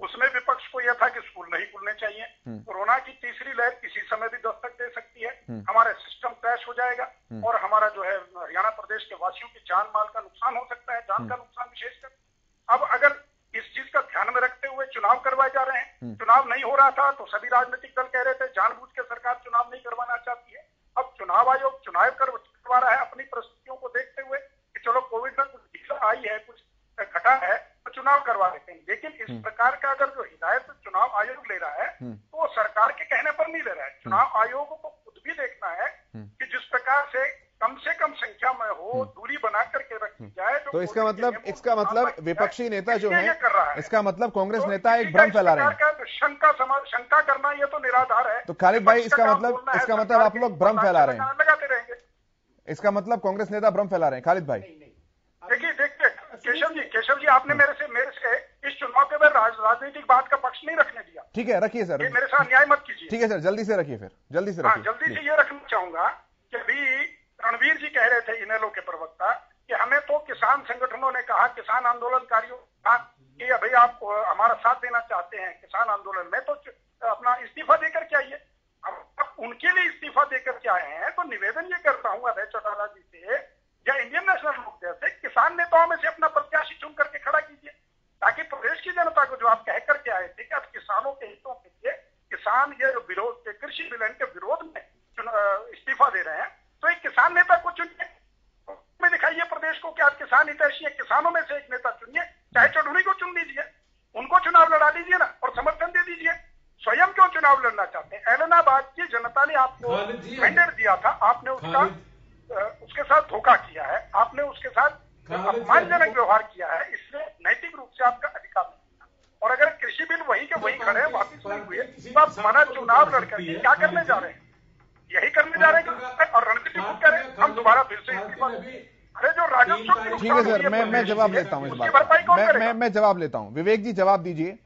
[SPEAKER 10] उसमें विपक्ष को यह था कि स्कूल नहीं खुलने चाहिए। कोरोना की तीसरी लहर किसी समय भी दस्तक दे सकती है, हमारे सिस्टम क्रैश हो जाएगा और हमारा जो है हरियाणा प्रदेश के वासियों की जान माल का नुकसान हो सकता है, जान का नुकसान विशेषकर। अब अगर इस चीज का ध्यान में रखते हुए चुनाव करवाए जा रहे हैं, चुनाव नहीं हो रहा था तो सभी राजनीतिक दल कह रहे थे जानबूझ के सरकार चुनाव नहीं करवाना चाहती है। अब चुनाव आयोग चुनाव करवा रहा है अपनी परिस्थितियों को देखते हुए कि चलो कोविड में कुछ ढील आई है, कुछ घटा है, तो चुनाव करवा देते हैं। लेकिन इस प्रकार का अगर जो हिदायत चुनाव आयोग ले रहा है तो वो सरकार के कहने पर नहीं ले रहा है। चुनाव आयोग को खुद भी देखना है कि जिस प्रकार से कम संख्या में हो, दूरी बना करके रखी जाए।
[SPEAKER 1] तो इसका मतलब विपक्षी नेता जो है, इसका मतलब कांग्रेस नेता एक भ्रम फैला रहे हैं।
[SPEAKER 10] शंका करना ये तो निराधार है।
[SPEAKER 1] तो खालिद भाई, इसका मतलब आप लोग भ्रम फैला रहे हैं,
[SPEAKER 10] लगाते रहेंगे।
[SPEAKER 1] इसका मतलब कांग्रेस नेता भ्रम फैला रहे हैं। खालिद भाई
[SPEAKER 10] देखिए केशव जी आपने मेरे से इस चुनाव के बाद राजनीतिक बात का पक्ष नहीं रखने दिया।
[SPEAKER 1] ठीक है, रखिए सर,
[SPEAKER 10] मेरे साथ अन्याय मत कीजिए।
[SPEAKER 1] ठीक है सर, जल्दी से रखिए, फिर जल्दी से रखिए।
[SPEAKER 10] जल्दी से ये रखना चाहूंगा कि अभी रणवीर जी कह रहे थे इनेलो के प्रवक्ता कि हमें तो किसान संगठनों ने कहा, किसान आंदोलनकारियों कहा कि भाई आप हमारा साथ देना चाहते हैं किसान आंदोलन में, तो अपना इस्तीफा देकर के आइए। अब उनके लिए इस्तीफा देकर के आए हैं, तो निवेदन ये करता हूँ अभय चौटाला जी से या इंडियन नेशनल लोकदल से, किसान नेताओं में से अपना प्रत्याशी चुन करके खड़ा कीजिए, ताकि प्रदेश की जनता को जो आप कह करके आए थे कि अब किसानों के हितों के लिए किसान ये विरोध कृषि बिल के विरोध में इस्तीफा दे रहे हैं, तो एक किसान नेता को चुनिए, में दिखाइए प्रदेश को कि आप किसान हितैषी है, किसानों में से एक नेता चुनिए, चाहे चौधरी को चुन लीजिए, उनको चुनाव लड़ा दीजिए ना और समर्थन दे दीजिए। स्वयं क्यों चुनाव लड़ना चाहते हैं? एलनाबाद की जनता ने आपको मैंडेट दिया था, आपने उसके साथ धोखा किया है, आपने उसके साथ अपमानजनक व्यवहार किया है, इसलिए नैतिक रूप से आपका अधिकार नहीं। और अगर कृषि बिल वही के वही खड़े वापिस नहीं हुए तो आप मना चुनाव लड़ करके क्या करने जा रहे हैं? यही करने जा रहे हैं और रणनीति को कह रहे हैं हम दोबारा फिर से इस्तीफा। अरे जो राजस्व,
[SPEAKER 1] ठीक है सर, मैं जवाब लेता हूँ इस बात, मैं जवाब लेता हूँ। विवेक जी जवाब दीजिए।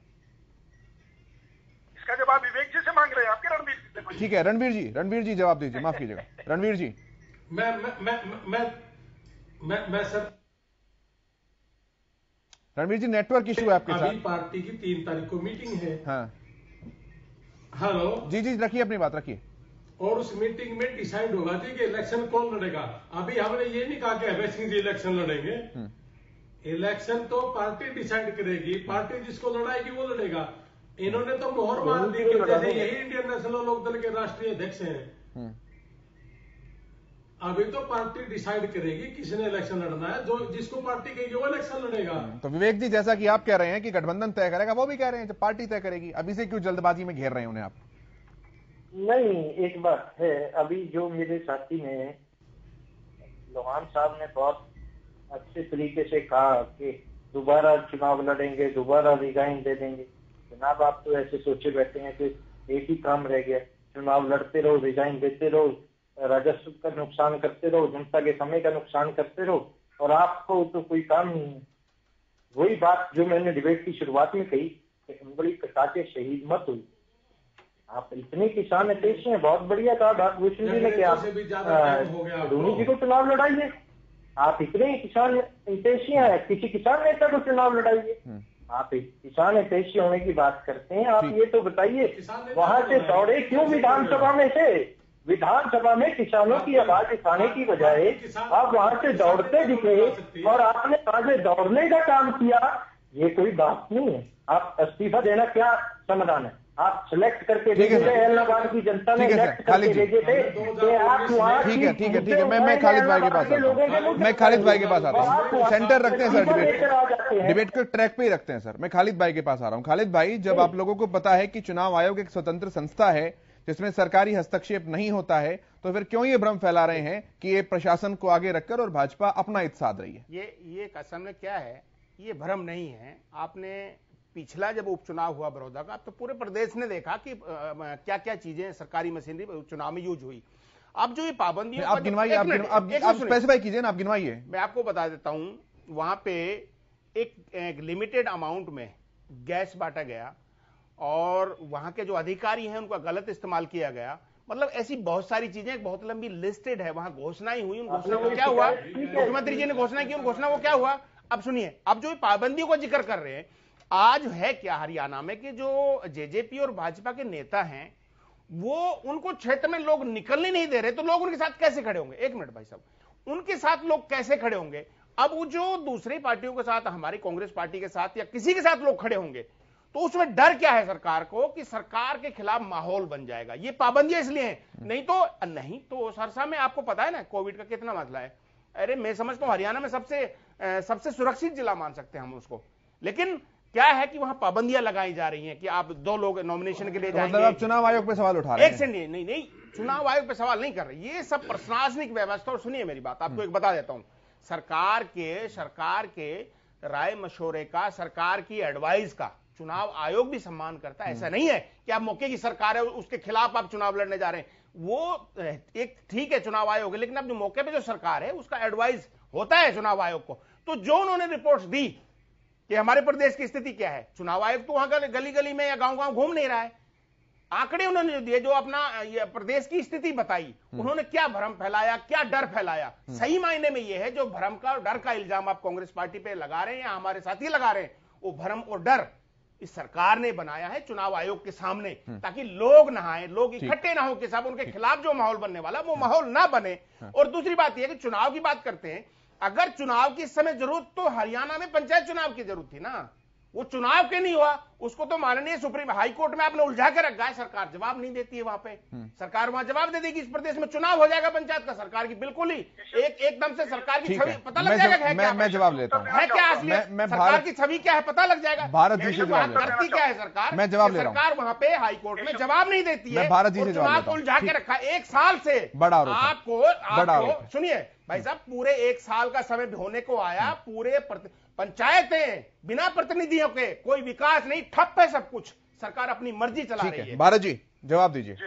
[SPEAKER 10] इसका जवाब विवेक जी से मांग रहे हैं आपके रणवीर जी से।
[SPEAKER 1] ठीक है, रणवीर जी जवाब दीजिए, माफ कीजिएगा रणवीर जी।
[SPEAKER 9] मैं sir,
[SPEAKER 1] Ranveer G network issue है आपके साथ।
[SPEAKER 9] अभी पार्टी की 3 तारीख को मीटिंग है।
[SPEAKER 1] हाँ
[SPEAKER 9] हेलो
[SPEAKER 1] जी, रखिए अपनी बात रखिए।
[SPEAKER 9] और उस मीटिंग में डिसाइड होगा जी कि इलेक्शन कौन लड़ेगा। अभी हमने ये नहीं कहा कि अभय सिंह जी इलेक्शन लड़ेंगे, इलेक्शन तो पार्टी डिसाइड करेगी, पार्टी जिसको लड़ाएगी वो लड़ेगा। इन्होंने तो मोहर मार दी कि जैसे यही इंडियन नेशनल लोकदल के राष्ट्रीय अध्यक्ष हैं। अभी तो पार्टी डिसाइड करेगी किसने इलेक्शन लड़ना है, जो जिसको पार्टी कहेगी वो इलेक्शन लड़ेगा।
[SPEAKER 1] तो विवेक जी, जैसा कि आप कह रहे हैं कि गठबंधन तय करेगा, वो भी कह रहे हैं जब पार्टी तय करेगी, अभी से क्यों जल्दबाजी में घेर रहे हैं उन्हें आप?
[SPEAKER 4] नहीं, एक बात है, अभी जो मेरे साथी ने लोहान साहब ने बहुत अच्छे तरीके से कहा कि दोबारा चुनाव लड़ेंगे, दोबारा रिजाइन दे देंगे। जनाब आप तो ऐसे सोचे बैठे हैं कि एक ही काम रह गया, चुनाव लड़ते रहो, रिजाइन देते रहो, राजस्व का नुकसान करते रहो, जनता के समय का नुकसान करते रहो, और आपको तो कोई काम नहीं है। वही बात जो मैंने डिबेट की शुरुआत में कही कि उंगली कटा के शहीद मत हुई। आप इतने किसान हितैषी हैं, बहुत बढ़िया कहा भूषण जी ने कि आप धोनी जी को चुनाव लड़ाइए। आप इतने किसान हितैषी हैं, किसी किसान नेता को चुनाव लड़ाइए। आप किसान हितैषी होने की बात करते हैं, आप ये तो बताइए वहां से दौड़े क्यों विधानसभा में से? विधानसभा में किसानों की आवाज उठाने की बजाय आप वहां से दौड़ते दिखे और आपने वहां से दौड़ने का काम किया, ये कोई बात नहीं है। आप इस्तीफा देना क्या समाधान है? आप सिलेक्ट करके भेजे थे, इलाहाबाद की जनता ने सिलेक्ट करके भेजे थे कि आप वहाँ।
[SPEAKER 1] ठीक है मैं खालिद भाई के पास आता हूँ। सेंटर रखते हैं सर, डिबेट के ट्रैक पे ही रखते हैं सर। मैं खालिद भाई के पास आ रहा हूँ। खालिद भाई, जब आप लोगों को पता है कि चुनाव आयोग एक स्वतंत्र संस्था है जिसमें सरकारी हस्तक्षेप नहीं होता है, तो फिर क्यों ये भ्रम फैला रहे हैं कि ये प्रशासन को आगे रखकर और भाजपा अपना हित साध रही है?
[SPEAKER 8] ये असल में क्या है, ये भ्रम नहीं है। आपने पिछला जब उपचुनाव हुआ बड़ौदा का, तो पूरे प्रदेश ने देखा कि क्या क्या चीजें सरकारी मशीनरी चुनाव में यूज हुई। अब जो ये पाबंदी
[SPEAKER 1] आप गिनवाइए, आप स्पेसिफाई कीजिए ना, आप गिनवाइए।
[SPEAKER 8] मैं आपको बता देता हूं, वहां पे एक लिमिटेड अमाउंट में गैस बांटा गया और वहां के जो अधिकारी हैं उनका गलत इस्तेमाल किया गया। मतलब ऐसी बहुत सारी चीजें, बहुत लंबी लिस्टेड है। वहां घोषणाएं हुई, उन घोषणा को क्या हुआ, मुख्यमंत्री जी ने घोषणा की, उन घोषणा को क्या हुआ। अब सुनिए, अब जो पाबंदियों का जिक्र कर रहे हैं, आज है क्या हरियाणा में कि जो जेजेपी और भाजपा के नेता हैं वो, उनको क्षेत्र में लोग निकलने नहीं दे रहे, तो लोग उनके साथ कैसे खड़े होंगे? एक मिनट भाई साहब, उनके साथ लोग कैसे खड़े होंगे? अब वो जो दूसरी पार्टियों के साथ, हमारी कांग्रेस पार्टी के साथ या किसी के साथ लोग खड़े होंगे, तो उसमें डर क्या है सरकार को कि सरकार के खिलाफ माहौल बन जाएगा। ये पाबंदियां इसलिए हैं, नहीं तो सरसा में आपको पता है ना कोविड का कितना मसला है। अरे मैं समझता हूं हरियाणा में सबसे सुरक्षित जिला मान सकते हैं हम उसको। लेकिन क्या है कि वहां पाबंदियां लगाई जा रही हैं कि आप 2 लोग नॉमिनेशन के लिए जाएंगे।
[SPEAKER 1] मतलब आप चुनाव आयोग पे सवाल उठा रहे हैं?
[SPEAKER 8] एक सेकंड, नहीं, चुनाव आयोग पे सवाल नहीं कर रहे, ये सब प्रशासनिक व्यवस्था। और सुनिए मेरी बात, आपको एक बता देता हूं, सरकार के राय मशवरे का, सरकार की एडवाइस का चुनाव आयोग भी सम्मान करता है। ऐसा नहीं है कि आप मौके की सरकार है उसके खिलाफ आप चुनाव लड़ने जा रहे हैं। वो एक ठीक है चुनाव आयोग है, लेकिन अब जो मौके पे जो सरकार है उसका एडवाइस होता है चुनाव आयोग को। तो जो उन्होंने रिपोर्ट्स दी कि हमारे प्रदेश की स्थिति क्या है, चुनाव आयोग तो वहां गली गली में या गांव गांव घूम नहीं रहा है। आंकड़े उन्होंने जो दिए, जो अपना प्रदेश की स्थिति बताई, उन्होंने क्या भ्रम फैलाया, क्या डर फैलाया। सही मायने में यह है जो भ्रम का और डर का इल्जाम आप कांग्रेस पार्टी पे लगा रहे हैं या हमारे साथी लगा रहे हैं, वो भ्रम और डर इस सरकार ने बनाया है चुनाव आयोग के सामने, ताकि लोग नहाए, लोग इकट्ठे ना हो कि साहब उनके खिलाफ जो माहौल बनने वाला वो माहौल ना बने। और दूसरी बात यह कि चुनाव की बात करते हैं, अगर चुनाव की इस समय जरूरत, तो हरियाणा में पंचायत चुनाव की जरूरत थी ना, वो चुनाव के नहीं हुआ, उसको तो माननीय सुप्रीम हाई कोर्ट में आपने उलझा के रखा है। सरकार जवाब नहीं देती है वहां पे। सरकार वहां जवाब दे देगी इस प्रदेश में चुनाव हो जाएगा पंचायत का, सरकार की बिल्कुल ही एकदम से सरकार की छवि पता लग जाएगा।
[SPEAKER 1] मैं जवाब लेता हूं,
[SPEAKER 8] है क्या असली सरकार की छवि क्या है पता लग जाएगा।
[SPEAKER 1] भारत जी से जवाब
[SPEAKER 8] करती क्या है सरकार,
[SPEAKER 1] मैं जवाब ले रहा हूं।
[SPEAKER 8] सरकार वहां पे हाई कोर्ट में जवाब नहीं देती है,
[SPEAKER 1] भारत जी से जवाब
[SPEAKER 8] उलझा के रखा 1 साल से।
[SPEAKER 1] बड़ा आरोप
[SPEAKER 8] आपको सुनिए भाई साहब, पूरे 1 साल का समय होने को आया, पूरे पंचायतें बिना प्रतिनिधियों के, कोई विकास नहीं, ठप है सब कुछ, सरकार अपनी मर्जी चला रही है।
[SPEAKER 1] भारत जी जवाब दीजिए।
[SPEAKER 10] जी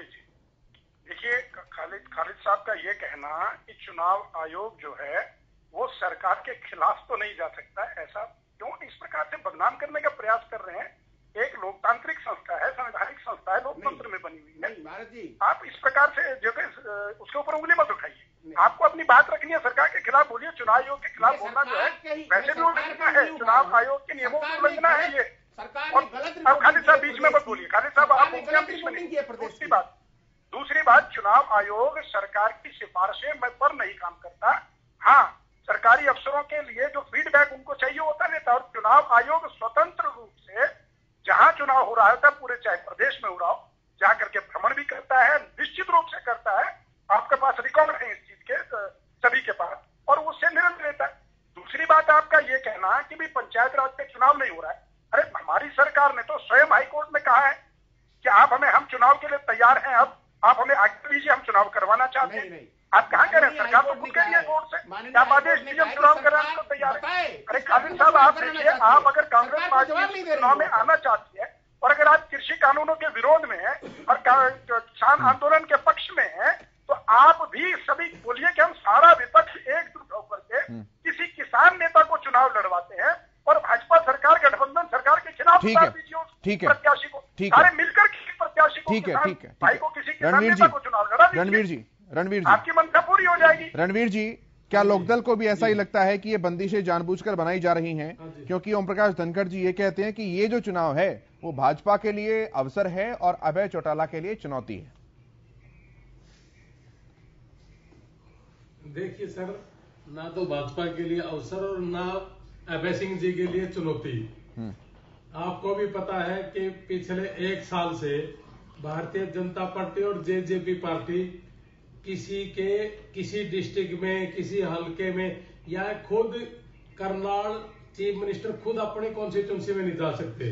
[SPEAKER 10] देखिए, खालिद साहब का ये कहना कि चुनाव आयोग जो है वो सरकार के खिलाफ तो नहीं जा सकता, ऐसा क्यों इस प्रकार से बदनाम करने का प्रयास कर रहे हैं? एक लोकतांत्रिक संस्था है, संवैधानिक संस्था है, लोकतंत्र में बनी हुई है।
[SPEAKER 8] भारत जी,
[SPEAKER 10] आप इस प्रकार से जो उसके ऊपर उंगली मत उठाइए। आपको अपनी बात रखनी है, सरकार के खिलाफ बोलिए। चुनाव आयोग के खिलाफ बोलना जो है वैसे भी उल्लंघना है, चुनाव आयोग के नियमों को उल्लंघना है ये। और खालिद साहब बीच में मत बोलिए, खालिद साहब आप दूसरी बात, चुनाव आयोग सरकार की सिफारिशें पर नहीं काम करता। हाँ, सरकारी अफसरों के लिए जो फीडबैक उनको चाहिए होता रहता है। और चुनाव आयोग स्वतंत्र रूप से जहां चुनाव हो रहा होता है, पूरे चाहे प्रदेश में हो रहा हो, जा करके भ्रमण भी करता है, निश्चित रूप से करता है। आपके पास रिकॉर्ड है इस चीज के, सभी के पास, और उससे निरंतर रहता है। दूसरी बात आपका ये कहना कि भी पंचायत राज पे चुनाव नहीं हो रहा है, अरे हमारी सरकार ने तो स्वयं हाईकोर्ट में कहा है कि हम चुनाव के लिए तैयार हैं, अब आप हमें आगे दीजिए, हम चुनाव करवाना चाहते हैं। आप कहां कह रहे हैं? सरकार तो खुद कह रही है कोर्ट से, आप आदेश दीजिए, हम चुनाव कराने को तैयार है। अरे खालिद साहब आप देखिए, आप अगर कांग्रेस पार्टी चुनाव में आना चाहती है और अगर आप कृषि कानूनों के विरोध में है और किसान आंदोलन के पक्ष में है, तो आप भी सभी बोलिए कि हम सारा विपक्ष एकजुट होकर के किसी किसान नेता को चुनाव लड़वाते हैं और भाजपा सरकार, गठबंधन सरकार के खिलाफ प्रत्याशी को, सारे मिलकर किसी प्रत्याशी को
[SPEAKER 1] ठीक है
[SPEAKER 10] भाई को किसी किसान नेता को चुनाव लड़ा दीजिए।
[SPEAKER 1] रणवीर जी
[SPEAKER 10] आपकी मंशा पूरी हो जाएगी।
[SPEAKER 1] रणवीर जी, क्या लोकदल को भी ऐसा ही लगता है कि ये बंदिशें जानबूझकर बनाई जा रही हैं? क्योंकि ओम प्रकाश धनखड़ जी ये कहते हैं कि ये जो चुनाव है वो भाजपा के लिए अवसर है और अभय चौटाला के लिए चुनौती है।
[SPEAKER 9] देखिए सर, ना तो भाजपा के लिए अवसर और ना अभय सिंह जी के लिए चुनौती। आपको भी पता है कि पिछले 1 साल से भारतीय जनता पार्टी और जेजेपी पार्टी किसी डिस्ट्रिक्ट में, किसी हलके में या खुद करनाल चीफ मिनिस्टर खुद अपने कॉन्स्टिट्यूंसी में नहीं जा सकते।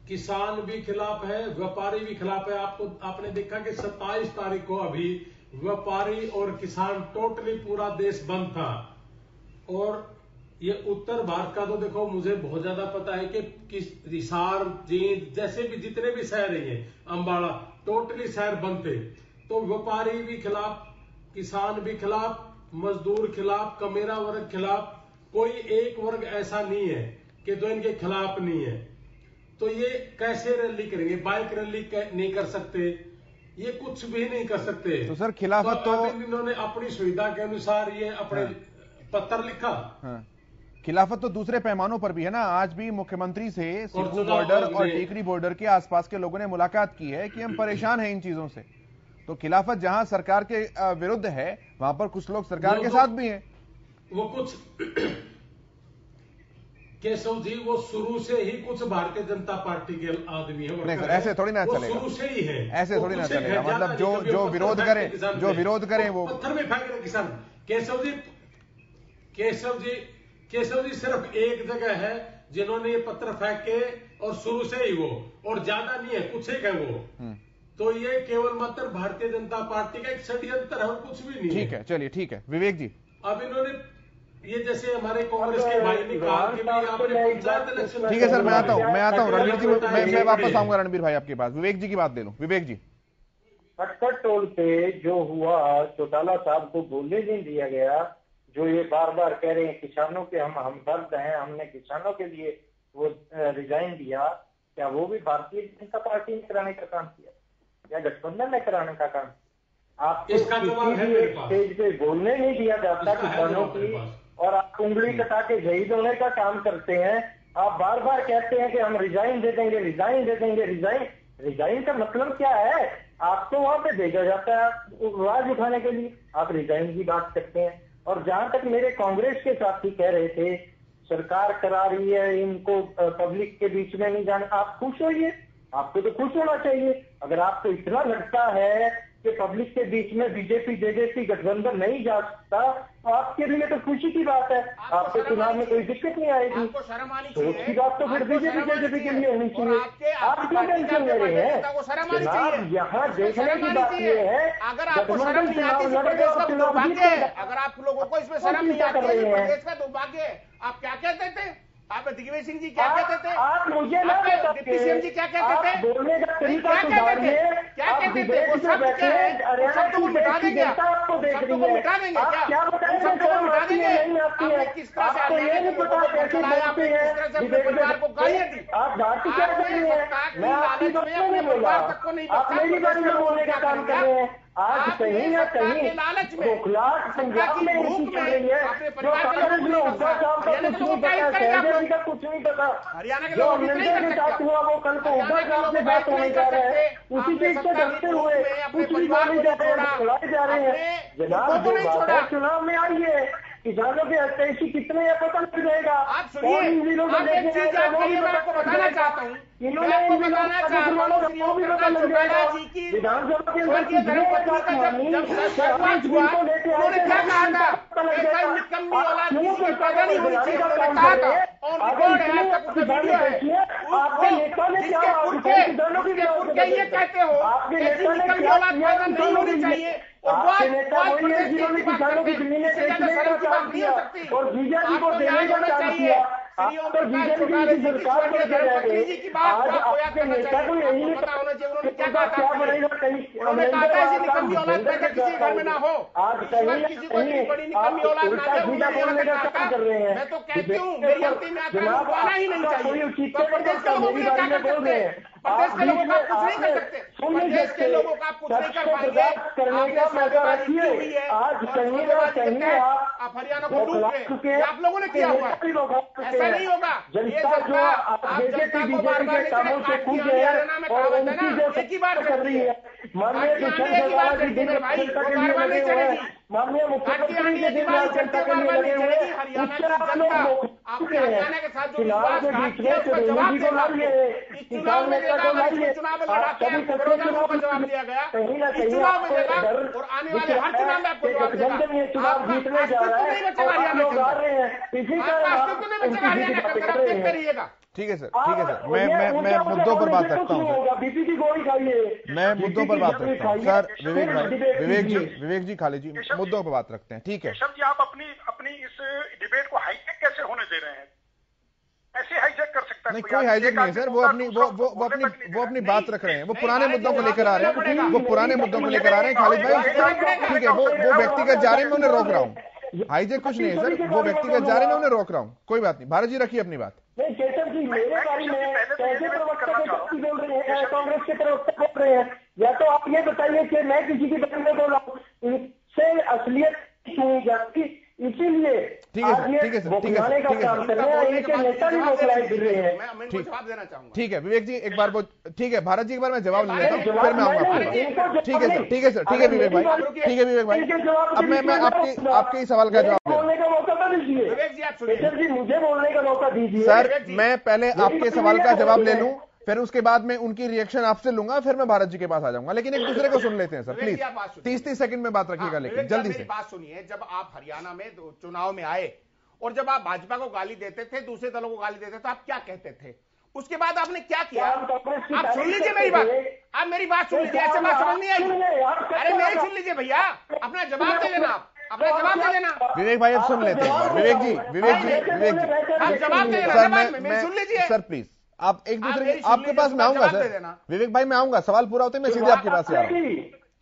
[SPEAKER 9] किसान भी खिलाफ है, व्यापारी भी खिलाफ है। आपने देखा कि 27 तारीख को अभी व्यापारी और किसान टोटली पूरा देश बंद था। और ये उत्तर भारत का तो देखो, मुझे बहुत ज्यादा पता है कि हिसार, जींद जैसे भी जितने भी शहर हैं, अंबाला, टोटली शहर बंद थे। तो व्यापारी भी खिलाफ, किसान भी खिलाफ, मजदूर खिलाफ, कमेरा वर्ग खिलाफ, कोई एक वर्ग ऐसा नहीं है कि जो इनके खिलाफ नहीं है। तो ये कैसे रैली करेंगे? बाइक रैली नहीं कर सकते, ये कुछ भी नहीं कर सकते।
[SPEAKER 1] तो सर खिलाफत तो
[SPEAKER 9] इन्होंने अपनी सुविधा के अनुसार ये अपने पत्र लिखा।
[SPEAKER 1] खिलाफत तो दूसरे पैमानों पर भी है ना। आज भी मुख्यमंत्री से सिक्कू बॉर्डर और टीकरी बॉर्डर के आसपास के लोगों ने मुलाकात की है कि हम परेशान हैं इन चीजों से। तो खिलाफत जहां सरकार के विरुद्ध है, वहां पर कुछ लोग सरकार के साथ भी हैं।
[SPEAKER 9] वो कुछ केशव जी, वो शुरू से ही कुछ भारतीय जनता पार्टी के आदमी है।
[SPEAKER 1] नहीं सर, ऐसे थोड़ी ना चलेगा,
[SPEAKER 9] शुरू से ही है,
[SPEAKER 1] ऐसे थोड़ी ना चलेगा। मतलब जो विरोध करें वो
[SPEAKER 9] पत्थर में फेंक रहे किसान। केशव जी सिर्फ एक जगह है जिन्होंने ये पत्थर फेंके, और शुरू से ही वो, और ज्यादा नहीं है, कुछ एक है वो। तो ये केवल मात्र भारतीय जनता पार्टी का एक षड्यंत्र है और कुछ भी नहीं।
[SPEAKER 1] ठीक है, चलिए ठीक है। विवेक जी,
[SPEAKER 9] अब इन्होंने ये जैसे हमारे कांग्रेस के भाई ने कहा कि भाई आपने पंचायत इलेक्शन।
[SPEAKER 1] ठीक है सर, मैं आता हूँ रणवीर जी, मैं वापस आऊंगा रणवीर भाई आपके पास। विवेक जी की बात ले लूं। विवेक जी,
[SPEAKER 4] खटखट टोल पे जो हुआ, चौटाला साहब को बोलने नहीं दिया गया, जो ये बार बार कह रहे हैं किसानों के हम हमदर्द हैं, हमने किसानों के लिए वो रिजाइन दिया, क्या वो भी भारतीय जनता पार्टी ने कराने का काम किया या गठबंधन ने कराने का काम? आपको स्टेज पे बोलने नहीं दिया जाता किसानों की, और आप उंगली कटा के शहीद होने का काम करते हैं। आप बार बार कहते हैं कि हम रिजाइन दे देंगे, रिजाइन दे देंगे। रिजाइन का मतलब क्या है? आपको वहां पे भेजा जाता है आवाज उठाने के लिए, आप रिजाइन की बात करते हैं। और जहां तक मेरे कांग्रेस के साथी कह रहे थे सरकार करा रही है इनको पब्लिक के बीच में नहीं जाने, आप खुश होइए, आपको तो खुश होना चाहिए। अगर आपको इतना लगता है कि पब्लिक के बीच में बीजेपी जेजेपी गठबंधन नहीं जा सकता, तो आपके लिए तो खुशी की बात है, आपके चुनाव में कोई दिक्कत नहीं आएगी। तो उसकी बात तो फिर बीजेपी जेजेपी के लिए होनी चाहिए। आप क्यों टेंशन ले रहे हैं? जनाब, यहाँ देखने की बात यह है, गठबंधन चुनाव लड़ेगा और चुनाव जीतेगा।
[SPEAKER 8] अगर आप लोगों को इसमें शर्म नहीं आती है, प्रदेश का दुर्भाग्य है। आप क्या कहते थे? आप दिग्विजय सिंह जी क्या कहते थे?
[SPEAKER 4] आप मुझे ना
[SPEAKER 8] डिप्टी सीएम जी क्या कहते थे?
[SPEAKER 4] बोलने का तरीका सुधारिए।
[SPEAKER 8] क्या कहते थे? वो शब्द क्या है? शब्द को मिटा देंगे,
[SPEAKER 4] आपको देख रही है,
[SPEAKER 8] मिटा देंगे
[SPEAKER 4] आप क्या बताएंगे?
[SPEAKER 8] शब्द को मिटा देंगे।
[SPEAKER 4] नहीं आती है,
[SPEAKER 8] किस तरह से
[SPEAKER 4] आपको ये नहीं पता कैसे बोलते हैं,
[SPEAKER 8] परिवार को गालियां दी।
[SPEAKER 4] आप घाटी क्या कर रही है? मैं आपकी बात नहीं बोला, आप मेरी बारे में बोलने का काम कर रहे हैं। आज कहीं ना कहीं बौखलाहट पंजाब में ऐसी चल रही है, जो कांग्रेस में उद्धव साहब का कुछ नहीं पता, सहजल का कुछ नहीं पता, जो अमरिंदर के साथ हुआ वो कल को उद्धव साहब से बात होने जा रहा है, उसी चीज से डरते हुए कुछ भी बोले जा रहे हैं। जनाब, जो बात है चुनाव में आई है, किसानों के हत्याशी कितने हैं पता लग जाएगा।
[SPEAKER 8] आप सुनिए, आप एक चीज मैं आपको बताना चाहता हूँ,
[SPEAKER 4] इन्होंने वो भी पता लग जाएगा। विधानसभा के अंदर
[SPEAKER 8] जब सरपंच हुआ उन्होंने क्या कहा था? निकम्मी औलाद किसी की पैदा नहीं होनी चाहिए, उन्होंने कहा था। और रिकॉर्ड है, आज तक उसका वीडियो है। उसके पुरखे ये कहते हो कि निकम्मी औलाद पैदा नहीं होनी चाहिए, और
[SPEAKER 4] किसानों की जमीनें बेचने का काम किया और बीजेपी को देने का काम किया। आप तो बीजेपी की सरकार को दे रहे हैं। आज आपके नेता को यही नहीं पता होना चाहिए उन्होंने क्या बनेगा। कहीं
[SPEAKER 8] उन्होंने कहा था ऐसी निकम्मी औलाद पैदा किसी घर में ना हो।
[SPEAKER 4] आज कहीं
[SPEAKER 8] किसी को इतनी बड़ी निकम्मी औलाद ना दे,
[SPEAKER 4] बोलने का काम कर रहे हैं।
[SPEAKER 8] मैं तो कहती हूँ मेरी अंतिम यात्रा रुकवाना ही नहीं चाहिए। तो प्रदेश के लोगों को क्या कर सकते हैं? प्रदेश के लोगों का आप कुछ नहीं कर सकते, प्रदेश के लोगों का आप कुछ नहीं कर पाएंगे। आपने सौदेबाजी की हुई है,
[SPEAKER 4] आज कहीं ना कहीं
[SPEAKER 8] आप हरियाणा को लूट रहे हैं, आप लोगों ने किया हुआ है, ऐसा नहीं होगा। ये जनता आप जनता को बार बार हरियाणा में कहावत है ना, एक ही बार कर रही है,
[SPEAKER 4] माननीय
[SPEAKER 8] भाई वो बार बार नहीं चलेगी,
[SPEAKER 4] माननीय मुख्यमंत्री के
[SPEAKER 8] दिवाली चलते बार बार नहीं चलेगी। हरियाणा की जनता आपने हरियाणा के साथ जो विश्वासघात किया उसका जवाब देगा। इस चुनाव में देगा, चुनाव लड़ाते हैं आपको बड़ौदा में आपको जवाब दिया गया, इस चुनाव में देगा और आने वाले हर चुनाव में आपको जवाब देगा। आपका अस्तित्व नहीं बचेगा हरियाणा के अंदर, आपका अस्तित्व नहीं बचेगा हरियाणा के अंदर, आप देखते रहिएगा।
[SPEAKER 1] ठीक है सर, ठीक है सर, मैं मुद्दों पर बात रखता हूँ,
[SPEAKER 4] बीपी की गोली खाइए,
[SPEAKER 1] मैं मुद्दों पर बात रखता हूँ सर। विवेक जी खाली जी, मुद्दों पर बात रखते हैं, ठीक है।
[SPEAKER 10] केशव जी, आप अपनी इस डिबेट को हाईजेक कैसे होने दे रहे हैं? ऐसे हाईजेक कर सकता है?
[SPEAKER 1] नहीं, कोई हाईजेक नहीं है सर, वो अपनी बात रख रहे हैं, वो पुराने मुद्दों को लेकर आ रहे हैं, वो पुराने मुद्दों को लेकर आ रहे हैं खालिद भाई, ठीक है। वो व्यक्तिगत जा रहे हैं, मैं उन्हें रोक रहा हूँ, हाईजेक कुछ नहीं है सर, वो व्यक्तिगत जा रहे हैं, मैं उन्हें रोक रहा हूँ, कोई बात नहीं। भारत जी रखिए अपनी बात।
[SPEAKER 4] नहीं केशव जी, मेरे बारे में कैसे प्रवक्ता के शक्ति बोल रहे हैं, कांग्रेस के प्रवक्ता बोल रहे हैं, या तो आप ये बताइए कि मैं किसी के बारे में बोल रहा हूँ, इससे असलियत सुनी जाती, इसीलिए
[SPEAKER 1] ठीक है सर, ठीक है सर, ठीक है,
[SPEAKER 4] का काम कर रहे हैं, इनके नेता भी बौखलाए फिर रहे हैं।
[SPEAKER 8] मैं जवाब देना चाहूंगा।
[SPEAKER 1] ठीक है विवेक जी, एक बार वो ठीक है, भारत जी एक बार मैं जवाब ले लेता हूँ, फिर मैं आऊंगा आपको। ठीक है सर, ठीक है सर, ठीक है विवेक भाई, ठीक है विवेक भाई, अब मैं आपके सवाल का जवाब
[SPEAKER 4] बोलने का मौका तो दीजिए।
[SPEAKER 8] विवेक जी आप सुनिए,
[SPEAKER 4] केशव जी मुझे बोलने का मौका दीजिए।
[SPEAKER 1] सर मैं पहले आपके सवाल का जवाब ले लूं, फिर उसके बाद में उनकी रिएक्शन आपसे लूंगा, फिर मैं भारत जी के पास आ जाऊंगा, लेकिन एक दूसरे को सुन लेते हैं सर, प्लीज 30 सेकंड में बात रखिएगा, लेकिन जल्दी से।
[SPEAKER 8] बात सुनिए, जब आप हरियाणा में चुनाव में आए और जब आप भाजपा को गाली देते थे, दूसरे दलों को गाली देते थे, तो आप क्या कहते थे? उसके बाद आपने क्या किया? आप सुन लीजिए मेरी बात, आप मेरी बात सुन लीजिए, ऐसे बात समझ नहीं आई। अरे मेरी सुन लीजिए भैया, अपना जवाब दे लेना, आप अपना जवाब दे लेना।
[SPEAKER 1] विवेक भाई अब सुन लेते हैं, विवेक जी
[SPEAKER 8] आप जवाब दे लेना, सुन लीजिए
[SPEAKER 1] सर प्लीज। आप एक दूसरे आपके पास मैं आऊंगा सर, विवेक भाई मैं आऊंगा, सवाल पूरा होते मैं सीधे आपके पास आ रहा हूँ।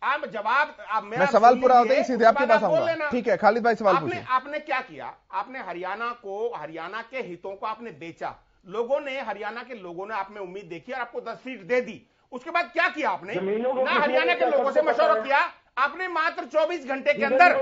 [SPEAKER 8] आप जवाब
[SPEAKER 1] मैं सवाल पूरा होते ही सीधे आपके पास आऊंगा। ठीक है खालिद भाई सवाल पूछिए।
[SPEAKER 8] आपने क्या किया? आपने हरियाणा के हितों को आपने बेचा, लोगों ने हरियाणा के लोगों ने आप में उम्मीद देखी और आपको 10 सीट दे दी। उसके बाद क्या किया आपने? ना हरियाणा के लोगों से मशवरा किया, आपने मात्र 24 घंटे के अंदर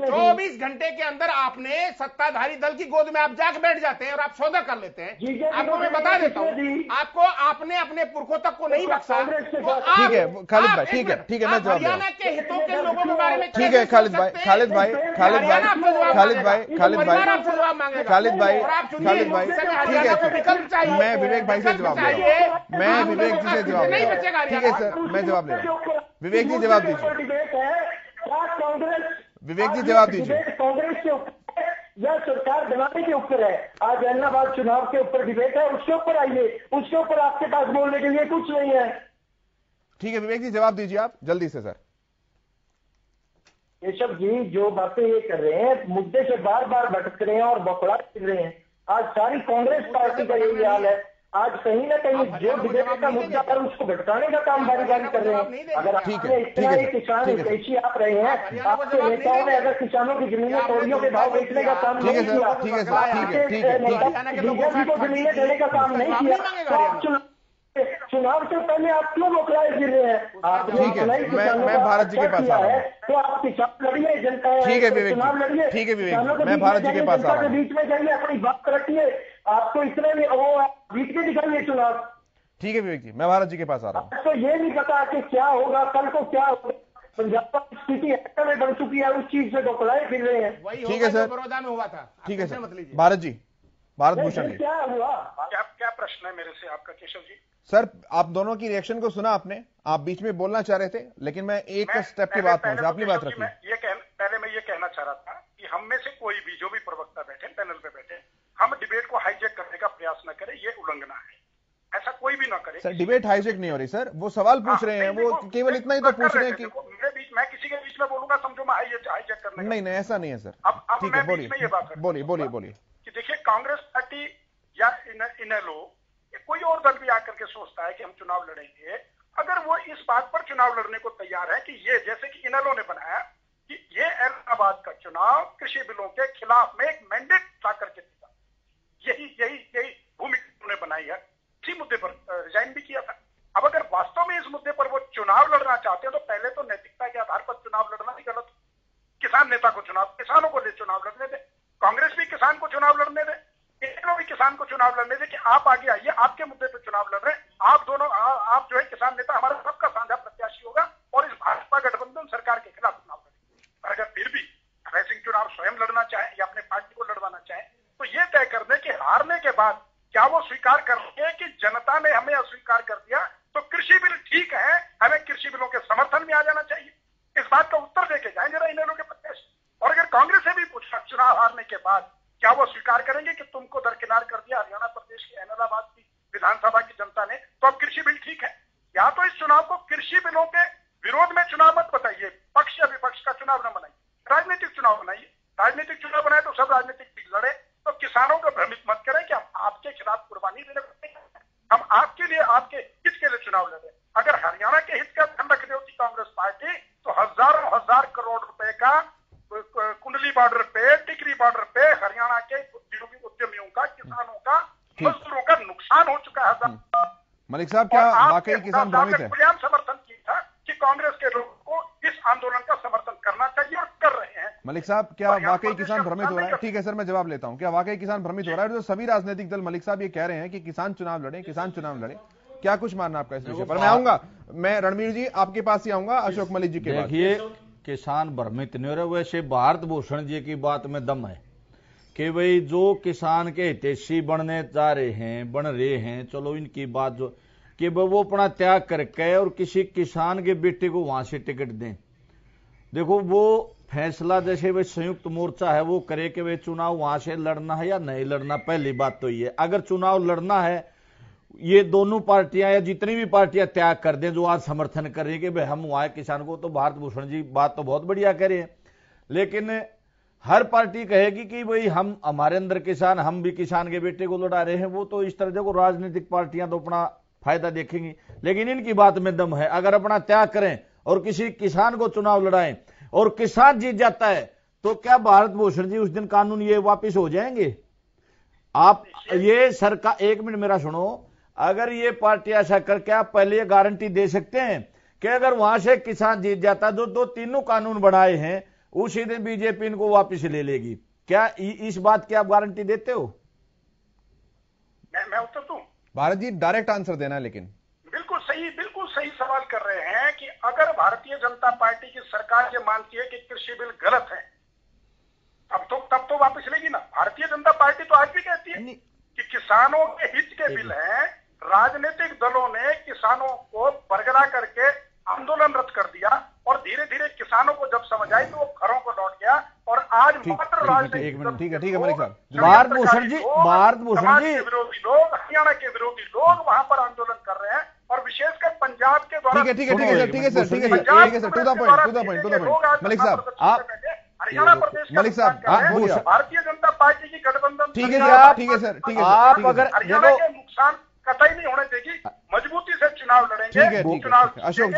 [SPEAKER 8] 24 घंटे के अंदर आपने सत्ताधारी दल की गोद में आप जाकर बैठ जाते हैं और आप सौदा कर लेते हैं। आपको मैं बता देता हूं, आपको आपने अपने पुरखों तक को नहीं बख्शा।
[SPEAKER 1] ठीक है खालिद भाई, ठीक है ठीक है, मैं जवाब
[SPEAKER 8] हरियाणा के हितों के लोगों के बारे में
[SPEAKER 1] ठीक है खालिद भाई, खालिद भाई, खालिद भाई, खालिद भाई, खालिद भाई,
[SPEAKER 8] आपसे जवाब मांगेगा,
[SPEAKER 1] खालिद भाई,
[SPEAKER 8] खालिद भाई, ठीक है
[SPEAKER 1] विकल्प चाहिए, मैं विवेक भाई से जवाब चाहिए, मैं विवेक जी से जवाब नहीं बचेगा। ठीक है सर मैं जवाब ले रहा हूं, विवेक जी जवाब दीजिए, विवेक जी जवाब दीजिए।
[SPEAKER 4] कांग्रेस के ऊपर या सरकार बनाने के ऊपर है, आज ऐलनाबाद चुनाव के ऊपर डिबेट है, उसके ऊपर आइए, उसके ऊपर आपके पास बोलने के लिए कुछ नहीं है।
[SPEAKER 1] ठीक है विवेक जी जवाब दीजिए आप जल्दी से सर।
[SPEAKER 4] केशव जी जो बातें ये कर रहे हैं, मुद्दे से बार बार भटक रहे हैं और बौखला फिर रहे हैं। आज सारी कांग्रेस पार्टी का यही हाल है, आज कहीं ना कहीं जो डिबेट का मुद्दा है उसको भटकाने का काम बारी बारी कर रहे हैं। अगर आपने इतना ही किसान हितैषी आप रहे हैं, आपके नेताओं ने अगर किसानों की जमीनें तोड़ियों के भाव बेचने का काम नहीं किया, बीजेपी को जमीनें देने का काम नहीं किया, तो आप चुनाव से पहले आप क्यों बौखलाए फिर रहे हैं? आपने
[SPEAKER 1] मैं भारत जी के पास आ रहा हूँ,
[SPEAKER 4] तो आप किसान लड़िए, जनता
[SPEAKER 1] ठीक है विवेक जी, ठीक है विवेक जी, मैं भारत जी के पास आ रहा हूँ,
[SPEAKER 4] बीच में जाइए, अपनी बात रखिए, आपको इतने में वो बीच में दिखाइए चुनाव।
[SPEAKER 1] ठीक है विवेक जी, मैं भारत जी के पास आ रहा हूँ।
[SPEAKER 4] तो ये नहीं पता कि क्या होगा, कल को क्या होगा। पंजाब की स्थिति ऐसा में बन चुकी है, उस चीज से बौखलाए फिर रहे हैं।
[SPEAKER 1] ठीक है सर,
[SPEAKER 8] बड़ौदा में हुआ था।
[SPEAKER 1] ठीक है सर, भारत जी, भारत भूषण जी,
[SPEAKER 4] क्या हुआ?
[SPEAKER 10] क्या प्रश्न है मेरे से आपका केशव जी?
[SPEAKER 1] सर आप दोनों की रिएक्शन को सुना आपने, आप बीच में बोलना चाह रहे थे, लेकिन मैं एक स्टेप की बात पहुंचा, अपनी बात रखिए।
[SPEAKER 10] पहले मैं ये कहना चाह रहा था कि हम में से कोई भी जो भी प्रवक्ता बैठे पैनल पे बैठे, हम डिबेट को हाईजेक करने का प्रयास न करें, ये उल्लंघना है, ऐसा कोई भी ना करे।
[SPEAKER 1] सर डिबेट हाईजेक नहीं हो रही सर, वो सवाल पूछ रहे हैं, वो केवल इतना ही तो पूछ रहे हैं कि
[SPEAKER 10] मैं किसी के बीच में बोलूंगा समझो मैं हाईजेक करने।
[SPEAKER 1] नहीं नहीं ऐसा नहीं है सर।
[SPEAKER 10] अब
[SPEAKER 1] ठीक है बोलिए बोलिए बोलिए
[SPEAKER 10] कि देखिए कांग्रेस पार्टी या इनेलो कोई और दल भी आकर के सोचता है कि हम चुनाव लड़ेंगे, अगर वो इस बात पर चुनाव लड़ने को तैयार है कि ये जैसे कि इनेलो ने बनाया कि ये ऐलनाबाद का चुनाव कृषि बिलों के खिलाफ में एक मैंडेट ला करके देगा, यही भूमिका उन्होंने बनाई है, इसी मुद्दे पर रिजाइन भी किया था। अब अगर वास्तव में इस मुद्दे पर वो चुनाव लड़ना चाहते हैं तो पहले तो नैतिकता के आधार पर चुनाव लड़ना ही गलत। किसान नेता को किसानों को चुनाव लड़ने दे, कांग्रेस भी किसान को चुनाव लड़ने दे, इन भी किसान को चुनाव लड़ने दे कि आप आगे आइए, आपके मुद्दे पर चुनाव लड़ रहे हैं, आप दोनों आप जो है किसान नेता हमारा सबका साझा प्रत्याशी होगा और इस भाजपा गठबंधन सरकार के खिलाफ चुनाव लड़ेंगे। अगर फिर भी अभय सिंह चुनाव स्वयं लड़ना चाहे या अपने पार्टी को लड़वाना चाहे तो ये तय कर दे कि हारने के बाद क्या वो स्वीकार करेंगे कि जनता ने हमें अस्वीकार कर दिया तो कृषि बिल ठीक है, हमें कृषि बिलों के समर्थन में आ जाना चाहिए। इस बात का उत्तर देके जाए जरा इन लोगों के प्रत्याशी। और अगर कांग्रेस से भी पूछा चुनाव हारने के बाद क्या वो स्वीकार करेंगे कि तुमको दरकिनार कर दिया हरियाणा प्रदेश की अहमदाबाद की विधानसभा की जनता ने, तो अब कृषि बिल ठीक है। या तो इस चुनाव को कृषि बिलों के विरोध में चुनाव मत बताइए, पक्ष या विपक्ष का चुनाव न बनाइए, राजनीतिक चुनाव बनाइए। राजनीतिक चुनाव बनाए तो सब राजनीतिक लड़े, तो किसानों को भ्रमित मत करें कि हम आपके खिलाफ कुर्बानी देने को नहीं, हम आपके लिए आपके हित के लिए चुनाव लड़ रहे हैं। अगर हरियाणा के हित का ध्यान रख रही होती कांग्रेस पार्टी तो हजार करोड़ रुपए का कुंडली बॉर्डर पे, टिकरी बॉर्डर पे हरियाणा के उद्यमियों का, किसानों का, मजदूरों का नुकसान हो चुका है।
[SPEAKER 1] मलिक साहब, क्या वाकई किसान भ्रमित है?
[SPEAKER 10] खुलेआम समर्थन किया था कि कांग्रेस के लोगों को इस आंदोलन का समर्थन करना चाहिए और कर रहे हैं।
[SPEAKER 1] मलिक साहब, क्या वाकई किसान भ्रमित हो रहा है? ठीक है सर, मैं जवाब लेता हूं। क्या वाकई किसान भ्रमित हो रहा है? जो सभी राजनीतिक दल मलिक साहब ये कह रहे हैं कि किसान चुनाव लड़े, किसान चुनाव लड़े, क्या कुछ मानना आपका इस विषय पर? मैं आऊंगा, मैं रणवीर जी आपके पास ही आऊंगा अशोक मलिक जी के बाद।
[SPEAKER 7] देखिए, किसान भ्रमित नहीं हो रहे। वैसे भारत भूषण जी की बात में दम है कि भाई जो किसान के हितैषी बनने जा रहे हैं, बन रहे हैं, चलो इनकी बात जो कि वो अपना त्याग करके और किसी किसान के बेटे को वहां से टिकट दें। देखो, वो फैसला जैसे वे संयुक्त मोर्चा है वो करे कि वे चुनाव वहां से लड़ना है या नहीं लड़ना। पहली बात तो ये, अगर चुनाव लड़ना है, ये दोनों पार्टियां या जितनी भी पार्टियां त्याग कर दें जो आज समर्थन कर रही है कि भाई हम वहां किसान को, तो भारत भूषण जी बात तो बहुत बढ़िया कह रहे हैं, लेकिन हर पार्टी कहेगी कि भाई हम, हमारे अंदर किसान, हम भी किसान के बेटे को लड़ा रहे हैं। वो तो इस तरह देखो, राजनीतिक पार्टियां तो अपना फायदा देखेंगी, लेकिन इनकी बात में दम है। अगर अपना त्याग करें और किसी किसान को चुनाव लड़ाएं और किसान जीत जाता है तो क्या भारत भूषण जी उस दिन कानून ये वापिस हो जाएंगे? आप ये सरकार, एक मिनट मेरा सुनो, अगर ये पार्टी ऐसा करके आप पहले ये गारंटी दे सकते हैं कि अगर वहां से किसान जीत जाता, जो दो तीनों कानून बनाए हैं उसी दिन बीजेपी इनको वापस ले लेगी? क्या इस बात की आप गारंटी देते हो?
[SPEAKER 10] मैं उत्तर दूं?
[SPEAKER 1] भारत जी डायरेक्ट आंसर देना है, लेकिन
[SPEAKER 10] बिल्कुल सही सवाल कर रहे हैं कि अगर भारतीय जनता पार्टी की सरकार ये मानती है कि कृषि बिल गलत है, तब तो वापस लेगी ना। भारतीय जनता पार्टी तो आज भी कहती है कि किसानों के हित के बिल हैं। राजनीतिक दलों ने किसानों को बरगला करके आंदोलनरत कर दिया और धीरे धीरे किसानों को जब समझ आई तो वो घरों को लौट गया और आज मात्र राजनीतिक,
[SPEAKER 1] ठीक है मलिक साहब,
[SPEAKER 7] भारत भूषण जी
[SPEAKER 10] विरोधी लोग, हरियाणा के विरोधी लोग वहां पर आंदोलन कर रहे हैं और विशेषकर पंजाब के द्वारा।
[SPEAKER 1] ठीक है sir, to the point Malik sahab, आप
[SPEAKER 10] हरियाणा प्रदेश
[SPEAKER 1] मलिक साहब
[SPEAKER 10] भारतीय जनता पार्टी की गठबंधन,
[SPEAKER 1] ठीक है सर,
[SPEAKER 7] आप अगर
[SPEAKER 10] हरियाणा के नुकसान कतई नहीं होने देगी, मजबूती से चुनाव लड़ेंगे। चुनाव
[SPEAKER 1] अशोक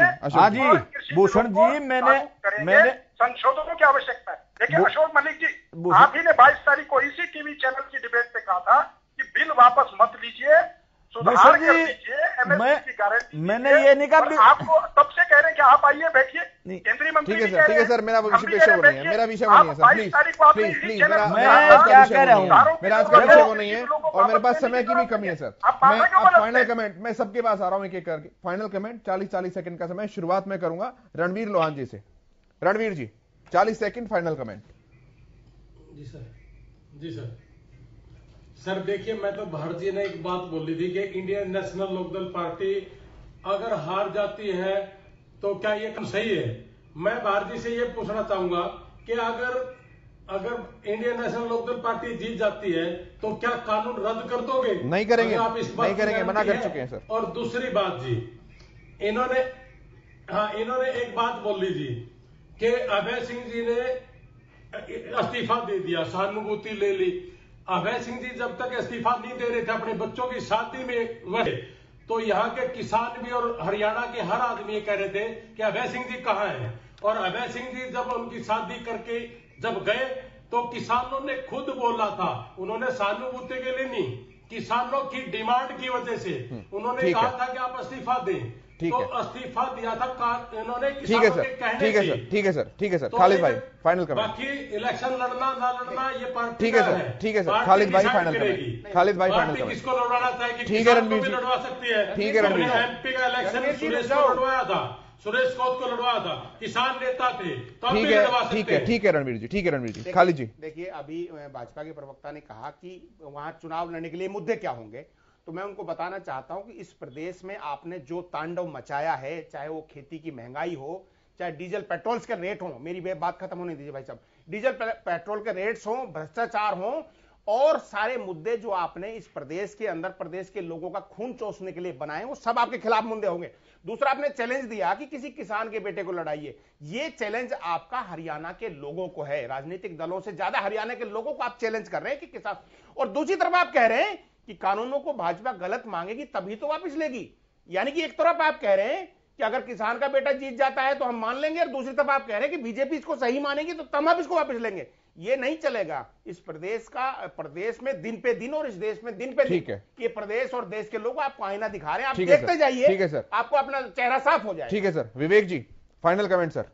[SPEAKER 1] जी,
[SPEAKER 7] भूषण जी, मैंने
[SPEAKER 10] संशोधनों की आवश्यकता है। देखिए अशोक मलिक जी, आप ही ने 22 तारीख को इसी टीवी चैनल की डिबेट पे कहा था कि बिल वापस मत लीजिए, सुधार कर दीजिए, एमएसपी की गारंटी।
[SPEAKER 7] मैंने ये नहीं कहा,
[SPEAKER 10] आपको तब से कह रहे हैं कि आप आइए बैठिए, केंद्रीय मंत्री।
[SPEAKER 1] ठीक है सर, मेरा विषय वो नहीं है, मेरा विषय वो नहीं है सर, प्लीज
[SPEAKER 7] मैं क्या कह रहा हूँ,
[SPEAKER 1] मेरा आज का विषय वो नहीं है और मेरे पास समय की भी कमी है सर। मैं अब फाइनल कमेंट, मैं सबके पास आ रहा हूँ एक एक करके। फाइनल कमेंट 40 सेकंड का समय शुरुआत में करूंगा रणवीर लोहान जी से। रणवीर जी 40 सेकंड फाइनल कमेंट।
[SPEAKER 9] जी सर, देखिए, मैं तो भारत जी ने एक बात बोली थी कि इंडियन नेशनल लोकदल पार्टी अगर हार जाती है तो क्या ये सही है? मैं भारत जी से ये पूछना चाहूंगा कि अगर इंडियन नेशनल लोकदल पार्टी जीत जाती है तो क्या कानून रद्द कर दोगे?
[SPEAKER 1] नहीं करेंगे, आप इस बात नहीं करेंगे, मना कर चुके हैं सर।
[SPEAKER 9] और दूसरी बात जी, इन्होंने एक बात बोली जी कि अभय सिंह जी ने इस्तीफा दे दिया, सहानुभूति ले ली। अभय सिंह जी जब तक इस्तीफा नहीं दे रहे थे अपने बच्चों की शादी में वह, तो यहाँ के किसान भी और हरियाणा के हर आदमी ये कह रहे थे कि अभय सिंह जी कहाँ हैं। और अभय सिंह जी जब उनकी शादी करके जब गए तो किसानों ने खुद बोला था, उन्होंने सहानुभूति के लिए नहीं, किसानों की डिमांड की वजह से उन्होंने कहा था कि आप इस्तीफा दें, तो इस्तीफा दिया था इन्होंने किसानों के कहने से।
[SPEAKER 1] ठीक है सर खालिद भाई फाइनल कमेंट।
[SPEAKER 9] बाकी इलेक्शन लड़ना ना लड़ना ये पार्टी
[SPEAKER 1] ठीक है सर खालिद भाई फाइनल कमेंट। खालिद भाई फाइनल कमेंट।
[SPEAKER 9] किसको लड़वाना चाहेगी?
[SPEAKER 1] ठीक है रणवीर जी,
[SPEAKER 9] लड़वा सकती है।
[SPEAKER 1] ठीक है रणवीर जी।
[SPEAKER 9] एमपी का इलेक्शन सुरेश को लड़वाया था, सुरेश कौत को लड़वाया था, किसान नेता थे, तो
[SPEAKER 1] ठीक है रणवीर जी, ठीक है रणवीर जी। खालिद जी
[SPEAKER 8] देखिए, अभी भाजपा के प्रवक्ता ने कहा कि वहां चुनाव लड़ने के लिए मुद्दे क्या होंगे, तो मैं उनको बताना चाहता हूं कि इस प्रदेश में आपने जो तांडव मचाया है, चाहे वो खेती की महंगाई हो, चाहे डीजल पेट्रोल के रेट हो, मेरी बात खत्म होने दीजिए भाई साहब, डीजल पेट्रोल के रेट्स हो, भ्रष्टाचार हो, और सारे मुद्दे जो आपने इस प्रदेश के अंदर प्रदेश के लोगों का खून चूसने के लिए बनाए, वो सब आपके खिलाफ मुद्दे होंगे। दूसरा, आपने चैलेंज दिया कि किसी किसान के बेटे को लड़ाइए, ये चैलेंज आपका हरियाणा के लोगों को है, राजनीतिक दलों से ज्यादा हरियाणा के लोगों को आप चैलेंज कर रहे हैं कि किसान। और दूसरी तरफ आप कह रहे हैं कि कानूनों को भाजपा गलत मांगेगी तभी तो वापस लेगी, यानी कि एक तरफ आप कह रहे हैं कि अगर किसान का बेटा जीत जाता है तो हम मान लेंगे, और दूसरी तरफ आप कह रहे हैं कि बीजेपी इसको सही मानेगी तो तब हम इसको वापस लेंगे। ये नहीं चलेगा। इस प्रदेश में दिन पे दिन और इस देश में दिन पे दिन ये प्रदेश और देश के लोग आपको आईना दिखा रहे हैं, आप देखते जाइए।
[SPEAKER 1] ठीक है सर,
[SPEAKER 8] आपको अपना चेहरा साफ हो जाए।
[SPEAKER 1] ठीक है सर। विवेक जी फाइनल कमेंट सर।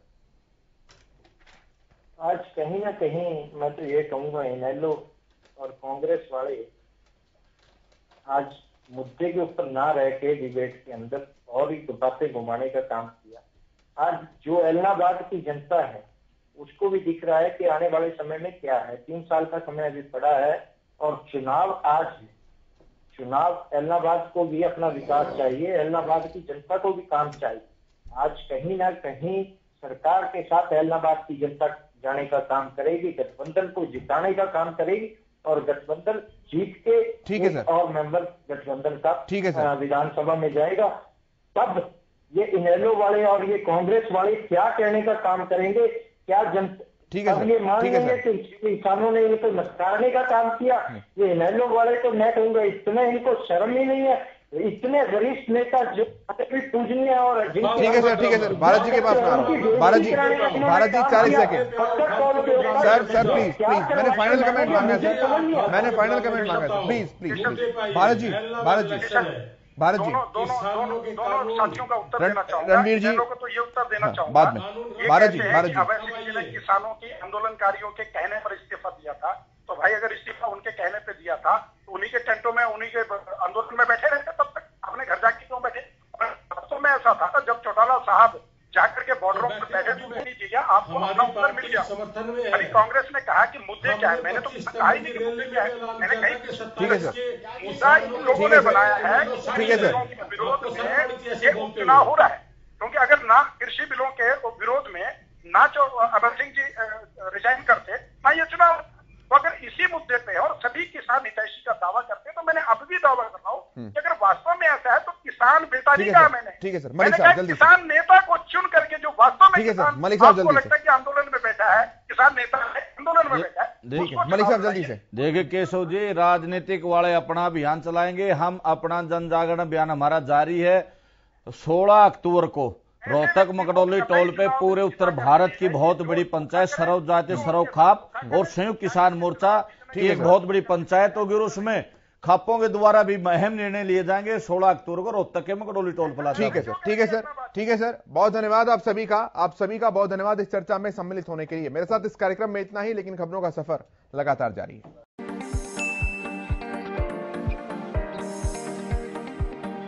[SPEAKER 4] आज कहीं ना कहीं मैं तो ये कहूंगा, इनेलो और कांग्रेस वाले आज मुद्दे के ऊपर ना रह के डिबेट के अंदर और ही बातें घुमाने का काम किया। आज जो इलाहाबाद की जनता है उसको भी दिख रहा है कि आने वाले समय में क्या है। 3 साल का समय अभी पड़ा है और चुनाव आज है। चुनाव इलाहाबाद को भी अपना विकास चाहिए, इलाहाबाद की जनता को भी काम चाहिए। आज कहीं ना कहीं सरकार के साथ इलाहाबाद की जनता जाने का काम करेगी, गठबंधन को जिताने का काम करेगी, और गठबंधन जीत के और मेंबर गठबंधन का विधानसभा में जाएगा। तब ये इनेलो वाले और ये कांग्रेस वाले क्या कहने का काम करेंगे, क्या जनता अब ये मान लेंगे कि किसानों ने इनको नकारने का काम किया। ये इनेलो वाले तो मैं कहूंगा इतना इनको शर्म ही नहीं है, इतने वरिष्ठ नेता जो पूजनीय और
[SPEAKER 1] ठीक है सर भारत जी के पास भारत जी 40 सेकंड सर प्लीज मैंने फाइनल कमेंट मांगा सर, मैंने फाइनल कमेंट मांगा सर, प्लीज भारत जी
[SPEAKER 10] दोनों साथियों का उत्तर देना चाहूंगा।
[SPEAKER 1] रणवीर जी
[SPEAKER 10] को तो ये उत्तर देना चाहूंगा
[SPEAKER 1] बाद में। भारत जी
[SPEAKER 10] ने किसानों के आंदोलनकारियों के कहने पर इस्तीफा दिया था, तो भाई अगर इस्तीफा उनके कहने पे दिया था तो उन्हीं के टेंटों में उन्हीं के आंदोलन में बैठे रहते, तब तक अपने घर जाके क्यों बैठे। तो में ऐसा था जब चौटाला साहब जाकर के बॉर्डरों पर बैठे तो नहीं दिया, आपको अपना उत्तर मिल गया। अभी कांग्रेस ने कहा कि मुद्दे क्या है, मैंने तो कहा ही नहीं कि मुद्दे क्या है, मैंने कही मुद्दा इन लोगों ने बनाया है विरोध में ये उपचुनाव हो रहा है। क्योंकि अगर ना कृषि बिलों के विरोध में ना जो अमर सिंह जी रिजाइन करते ना ये चुनाव, तो अगर इसी मुद्दे पे और सभी किसान हितैषी का दावा करते, तो मैंने अब भी दावा कर रहा हूँ कि अगर वास्तव में ऐसा है तो किसान बेटा नहीं कहा मैंने।
[SPEAKER 1] ठीक है सर,
[SPEAKER 10] मैंने कहा किसान नेता को चुन करके जो वास्तव में किसान आपको लगता है कि आंदोलन में बैठा है, किसान नेता है आंदोलन में बैठा है।
[SPEAKER 1] मलिक साहब जल्दी से।
[SPEAKER 7] देखिए केशव जी, राजनीतिक वाले अपना अभियान चलाएंगे, हम अपना जन जागरण अभियान हमारा जारी है। 16 अक्टूबर को रोहतक मकडौली टोल पे पूरे उत्तर भारत की बहुत बड़ी पंचायत सरव जाति सरव खाप और संयुक्त किसान मोर्चा की एक बहुत बड़ी पंचायत होगी, और उसमें खापों के द्वारा भी अहम निर्णय लिए जाएंगे 16 अक्टूबर को रोहतक के मकडौली टोल प्लाजा।
[SPEAKER 1] ठीक है सर बहुत धन्यवाद आप सभी का बहुत धन्यवाद इस चर्चा में सम्मिलित होने के लिए। मेरे साथ इस कार्यक्रम में इतना ही, लेकिन खबरों का सफर लगातार जारी है।